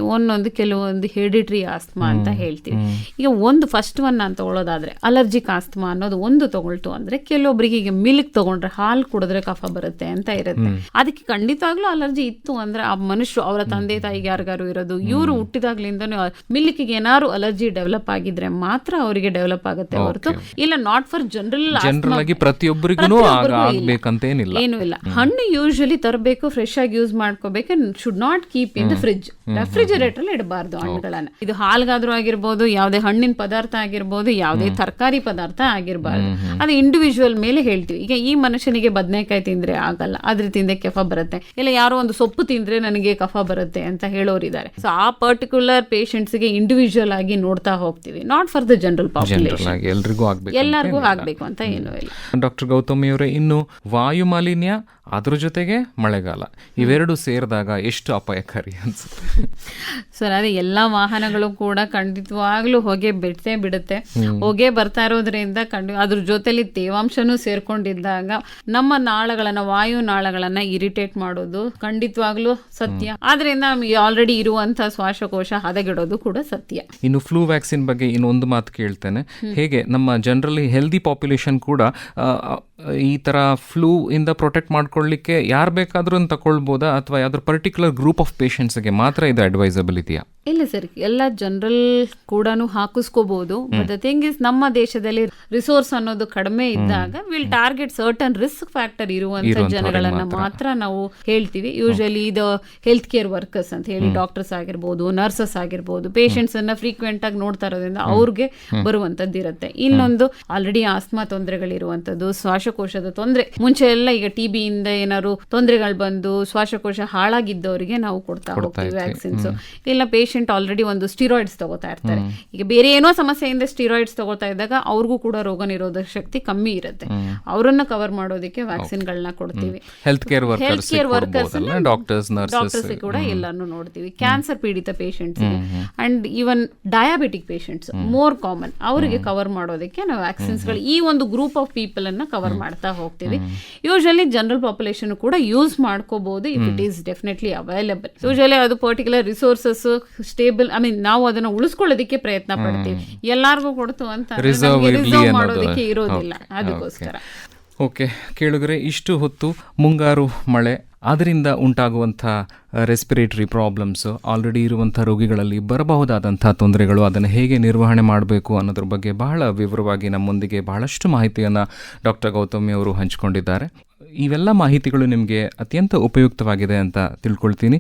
ಕೆಲವೊಂದು ಹೆರಿಡಿಟರಿ ಆಸ್ತಮಾ ಅಂತ ಹೇಳ್ತೀವಿ. ಈಗ ಒಂದು ಫಸ್ಟ್ ಒನ್ ನಾನು ತಗೊಳ್ಳೋದಾದ್ರೆ ಅಲರ್ಜಿಕ್ ಆಸ್ತಮಾ ಅನ್ನೋದು ಒಂದು ತಗೊಳ್ತು ಅಂದ್ರೆ, ಕೆಲವೊಬ್ಬರಿಗೆ ಈಗ ಮಿಲ್ಕ್ ತಗೊಂಡ್ರೆ, ಹಾಲು ಕುಡಿದ್ರೆ ಕಫ ಬರುತ್ತೆ ಅಂತ ಇರುತ್ತೆ. ಅದಕ್ಕೆ ಖಂಡಿತವಾಗ್ಲೂ ಅಲರ್ಜಿ ಇತ್ತು ಅಂದ್ರೆ ಆ ಮನುಷ್ಯರು ಅವರ ತಂದೆ ತಾಯಿಗೆ ಯಾರಿಗಾರು ಇರೋದು, ಇವರು ಹುಟ್ಟಿದಾಗ್ಲಿಂದನೂ ಮಿಲ್ಕ್ಗೆ ಏನಾದ್ರು ಅಲರ್ಜಿ ಡೆವಲಪ್ ಆಗಿದ್ರೆ ಮಾತ್ರ ಅವರಿಗೆ ಡೆವಲಪ್ ಆಗುತ್ತೆ ಹೊರತು ಇಲ್ಲ ನಾಟ್ ಫಾರ್ ಜನರಲ್ ಆಗಿ ಪ್ರತಿಯೊಬ್ಬರಿಗೂ ಏನು ಇಲ್ಲ. ಹಣ್ಣು ಯೂಶಲಿ ತರಬೇಕು, ಫ್ರೆಶ್ ಆಗಿ ಯೂಸ್ ಮಾಡ್ಕೋಬೇಕು, should not keep in the fridge, refrigerator ಅಲ್ಲಿ ಇಡಬಾರ್ದು ಹಣ್ಣುಗಳನ್ನ. ಇದು ಹಾಲ್ಗಾದ್ರೂ ಆಗಿರ್ಬೋದು, ಯಾವುದೇ ಹಣ್ಣಿನ ಪದಾರ್ಥ ಆಗಿರ್ಬೋದು, ಯಾವುದೇ ತರಕಾರಿ ಪದಾರ್ಥ ಆಗಿರ್ಬಾರ್ದು. ಅದು ಇಂಡಿವಿಜುವಲ್ ಮೇಲೆ ಹೇಳ್ತೀವಿ. ಈಗ ಈ ಮನುಷ್ಯನಿಗೆ ಬದನೆಕಾಯಿ ತಿಂದ್ರೆ ಆಗಲ್ಲ, ಅದ್ರ ತಿಂದೆ ಕಫ ಬರುತ್ತೆ, ಇಲ್ಲ ಯಾರೋ ಒಂದು ಸೊಪ್ಪು ತಿಂದ್ರೆ ನನಗೆ ಕಫ ಬರುತ್ತೆ ಅಂತ ಹೇಳೋರಿದ್ದಾರೆ. ಸೊ ಆ ಪರ್ಟಿಕ್ಯುಲರ್ ಪೇಷಂಟ್ಸ್ ಗೆ ಇಂಡಿವಿಜುವಲ್ ಆಗಿ ನೋಡ್ತಾ ಹೋಗ್ತೀವಿ, not for the general population. ಎಲ್ಲರಿಗೂ ಆಗ್ಬೇಕು ಅಂತ ಏನೂ ಇಲ್ಲ. ಡಾಕ್ಟರ್ ಗೌತಮಿ ಅವರೇ, ಇನ್ನು ವಾಯು ಮಾಲಿನ್ಯ ಅದ್ರ ಜೊತೆಗೆ ಮಳೆಗಾಲ ಇವೆರಡು ಸೇರಿದಾಗ ಎಷ್ಟು ಅಪಾಯಕಾರಿ ಅನ್ಸುತ್ತೆ ಸರ್? ಅದೇ ಎಲ್ಲಾ ವಾಹನಗಳು ಕೂಡ ಖಂಡಿತವಾಗ್ಲೂ ಹೊಗೆ ಬಿಡುತ್ತೆ. ಹೊಗೆ ಬರ್ತಾ ಇರೋದ್ರಿಂದ ಅದ್ರ ಜೊತೆಲಿ ತೇವಾಂಶನೂ ಸೇರ್ಕೊಂಡಿದ್ದಾಗ ನಮ್ಮ ನಾಳಗಳನ್ನ, ವಾಯು ನಾಳಗಳನ್ನ ಇರಿಟೇಟ್ ಮಾಡೋದು ಖಂಡಿತವಾಗ್ಲೂ ಸತ್ಯ. ಆದ್ರಿಂದ ನಮಗೆ ಆಲ್ರೆಡಿ ಇರುವಂತಹ ಶ್ವಾಸಕೋಶ ಹದಗೆಡೋದು ಕೂಡ ಸತ್ಯ. ಇನ್ನು ಫ್ಲೂ ವ್ಯಾಕ್ಸಿನ್ ಬಗ್ಗೆ ಇನ್ನೊಂದು ಮಾತು ಕೇಳ್ತೇನೆ. ಹೇಗೆ ನಮ್ಮ ಜನರಲಿ ಹೆಲ್ದಿ ಪಾಪ್ಯುಲೇಷನ್ ಕೂಡ ಈ ತರ ಫ್ಲೂ ಇಂದ ಪ್ರೊಟೆಕ್ಟ್ ಮಾಡ್ಕೊಳ್ಳಿಕ್ಕೆ ಯಾರು ಬೇಕಾದ್ರೂ ತಗೊಳ್ಬೋದಾ, ಅಥವಾ ಯಾವ್ದಾದ್ರು ಪರ್ಟಿಕ್ಯುಲರ್ ಗ್ರೂಪ್ ಆಫ್ ಪೇಷಂಟ್ಸ್ಗೆ ಮಾತ್ರ ಇದು ಅಡ್ವೈಸಬಲ್ ಇದೆಯಾ? ಇಲ್ಲ ಸರ್, ಎಲ್ಲ ಜನರಲ್ ಕೂಡ ಹಾಕಿಸ್ಕೋಬಹುದು. ಬಟ್ ದ ಥಿಂಗ್ ಇಸ್, ನಮ್ಮ ದೇಶದಲ್ಲಿ ರಿಸೋರ್ಸ್ ಅನ್ನೋದು ಕಡಿಮೆ ಇದ್ದಾಗ will target certain risk factor ಇರುವಂತ ಜನಗಳನ್ನ ಮಾತ್ರ ನಾವು ಹೇಳ್ತೀವಿ. ಯೂಶಲಿ ಇದು ಹೆಲ್ತ್ ಕೇರ್ ವರ್ಕರ್ಸ್ ಅಂತ ಹೇಳಿ, ಡಾಕ್ಟರ್ಸ್ ಆಗಿರ್ಬೋದು, ನರ್ಸಸ್ ಆಗಿರ್ಬೋದು, ಪೇಷಂಟ್ಸ್ ಅನ್ನ ಫ್ರೀಕ್ವೆಂಟ್ ಆಗಿ ನೋಡ್ತಾ ಇರೋದ್ರಿಂದ ಅವ್ರಿಗೆ ಬರುವಂತದ್ದು ಇರುತ್ತೆ. ಇನ್ನೊಂದು, ಆಲ್ರೆಡಿ ಆಸ್ತಮಾ ತೊಂದರೆಗಳಿರುವಂತದ್ದು, ಶ್ವಾಸಕೋಶದ ತೊಂದರೆ, ಮುಂಚೆ ಎಲ್ಲ ಈಗ ಟಿಬಿ ಇಂದ ಏನಾದ್ರು ತೊಂದರೆಗಳು ಬಂದು ಶ್ವಾಸಕೋಶ ಹಾಳಾಗಿದ್ದವರಿಗೆ ನಾವು ಕೊಡ್ತಾ ಹೋಗ್ತೀವಿ ವ್ಯಾಕ್ಸಿನ್ಸ್. ಇಲ್ಲ ಪೇಷಂಟ್ ಆಲ್ರೆಡಿ ಒಂದು ಸ್ಟಿರಾಯ್ಡ್ಸ್ ತಗೋತಾ ಇರ್ತಾರೆ, ಈಗ ಬೇರೆ ಏನೋ ಸಮಸ್ಯೆಯಿಂದ ಸ್ಟಿರಾಯ್ಡ್ಸ್ ತಗೋತಾ ಇದ್ದಾಗ ಅವ್ರಿಗೂ ಕೂಡ ರೋಗ ನಿರೋಧಕ ಶಕ್ತಿ ಕಮ್ಮಿ ಇರುತ್ತೆ, ಅವರನ್ನ ಕವರ್ ಮಾಡೋದಕ್ಕೆ ವ್ಯಾಕ್ಸಿನ್ ಗಳನ್ನ ಕೊಡ್ತೀವಿ. ಹೆಲ್ತ್ ಕೇರ್ ವರ್ಕರ್ಸ್, ಡಾಕ್ಟರ್ಸ್ ಕೂಡ ಎಲ್ಲಾನು ನೋಡ್ತೀವಿ. ಕ್ಯಾನ್ಸರ್ ಪೀಡಿತ patients and even diabetic patients more common, ಅವರಿಗೆ ಕವರ್ ಮಾಡೋದಕ್ಕೆ ನಾವು ವ್ಯಾಕ್ಸಿನ್ಸ್ ಗಳು ಈ ಒಂದು ಗ್ರೂಪ್ ಆಫ್ ಪೀಪಲ್ ಅನ್ನ ಕವರ್ ಮಾಡ್ತಾ ಹೋಗ್ತೀವಿ. ಯೂಶಲಿ ಜನರಲ್ ಪಾಪ್ಯುಲೇಷನ್ ಕೂಡ ಯೂಸ್ ಮಾಡ್ಕೋಬಹುದು if it is definitely available. Usually ಅದು ಪರ್ಟಿಕ್ಯುಲರ್ ರಿಸೋರ್ಸಸ್ ಸ್ಟೇಬಲ್, ನಾವು ಅದನ್ನ ಉಳಿಸ್ಕೊಳ್ಳೋದಕ್ಕೆ ಪ್ರಯತ್ನ ಪಡ್ತೀವಿ. ಎಲ್ಲಾರ್ಗೂ ಕೊಡ್ತು ಅಂತ ರಿಸರ್ವ್ ಮಾಡೋದಕ್ಕೆ ಇರೋದಿಲ್ಲ, ಅದಕ್ಕೋಸ್ಕರ. ಓಕೆ ಕೇಳಿದ್ರೆ, ಇಷ್ಟು ಹೊತ್ತು ಮುಂಗಾರು ಮಳೆ, ಅದರಿಂದ ಉಂಟಾಗುವಂಥ ರೆಸ್ಪಿರೇಟರಿ ಪ್ರಾಬ್ಲಮ್ಸ್, ಆಲ್ರೆಡಿ ಇರುವಂಥ ರೋಗಿಗಳಲ್ಲಿ ಬರಬಹುದಾದಂಥ ತೊಂದರೆಗಳು, ಅದನ್ನು ಹೇಗೆ ನಿರ್ವಹಣೆ ಮಾಡಬೇಕು ಅನ್ನೋದ್ರ ಬಗ್ಗೆ ಬಹಳ ವಿವರವಾಗಿ ನಮ್ಮೊಂದಿಗೆ ಬಹಳಷ್ಟು ಮಾಹಿತಿಯನ್ನು ಡಾಕ್ಟರ್ ಗೌತಮಿ ಅವರು ಹಂಚಿಕೊಂಡಿದ್ದಾರೆ. ಇವೆಲ್ಲ ಮಾಹಿತಿಗಳು ನಿಮಗೆ ಅತ್ಯಂತ ಉಪಯುಕ್ತವಾಗಿದೆ ಅಂತ ತಿಳ್ಕೊಳ್ತೀನಿ.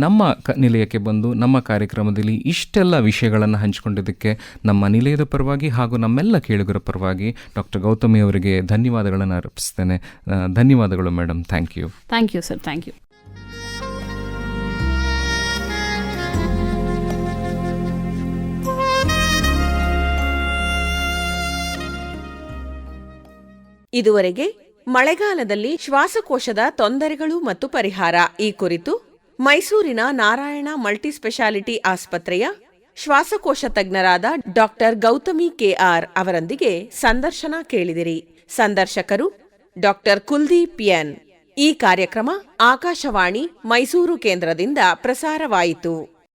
ನಮ್ಮ ನಿಲಯಕ್ಕೆ ಬಂದು ನಮ್ಮ ಕಾರ್ಯಕ್ರಮದಲ್ಲಿ ಇಷ್ಟೆಲ್ಲ ವಿಷಯಗಳನ್ನು ಹಂಚಿಕೊಂಡಿದ್ದಕ್ಕೆ ನಮ್ಮ ನಿಲಯದ ಪರವಾಗಿ ಹಾಗೂ ನಮ್ಮೆಲ್ಲ ಕೇಳುಗರ ಪರವಾಗಿ ಡಾಕ್ಟರ್ ಗೌತಮಿ ಅವರಿಗೆ ಧನ್ಯವಾದಗಳನ್ನು ಅರ್ಪಿಸ್ತೇನೆ. ಧನ್ಯವಾದಗಳು madam. Thank you. Thank you sir. Thank you. ಇದುವರೆಗೆ ಮಳೆಗಾಲದಲ್ಲಿ ಶ್ವಾಸಕೋಶದ ತೊಂದರೆಗಳು ಮತ್ತು ಪರಿಹಾರ ಈ ಕುರಿತು ಮೈಸೂರಿನ ನಾರಾಯಣ ಮಲ್ಟಿಸ್ಪೆಷಾಲಿಟಿ ಆಸ್ಪತ್ರೆಯ ಶ್ವಾಸಕೋಶ ತಜ್ಞರಾದ ಡಾಕ್ಟರ್ ಗೌತಮಿ ಕೆಆರ್ ಅವರೊಂದಿಗೆ ಸಂದರ್ಶನ ಕೇಳಿದಿರಿ. ಸಂದರ್ಶಕರು ಡಾಕ್ಟರ್ ಕುಲ್ದೀಪ್ ಎನ್. ಈ ಕಾರ್ಯಕ್ರಮ ಆಕಾಶವಾಣಿ ಮೈಸೂರು ಕೇಂದ್ರದಿಂದ ಪ್ರಸಾರವಾಯಿತು.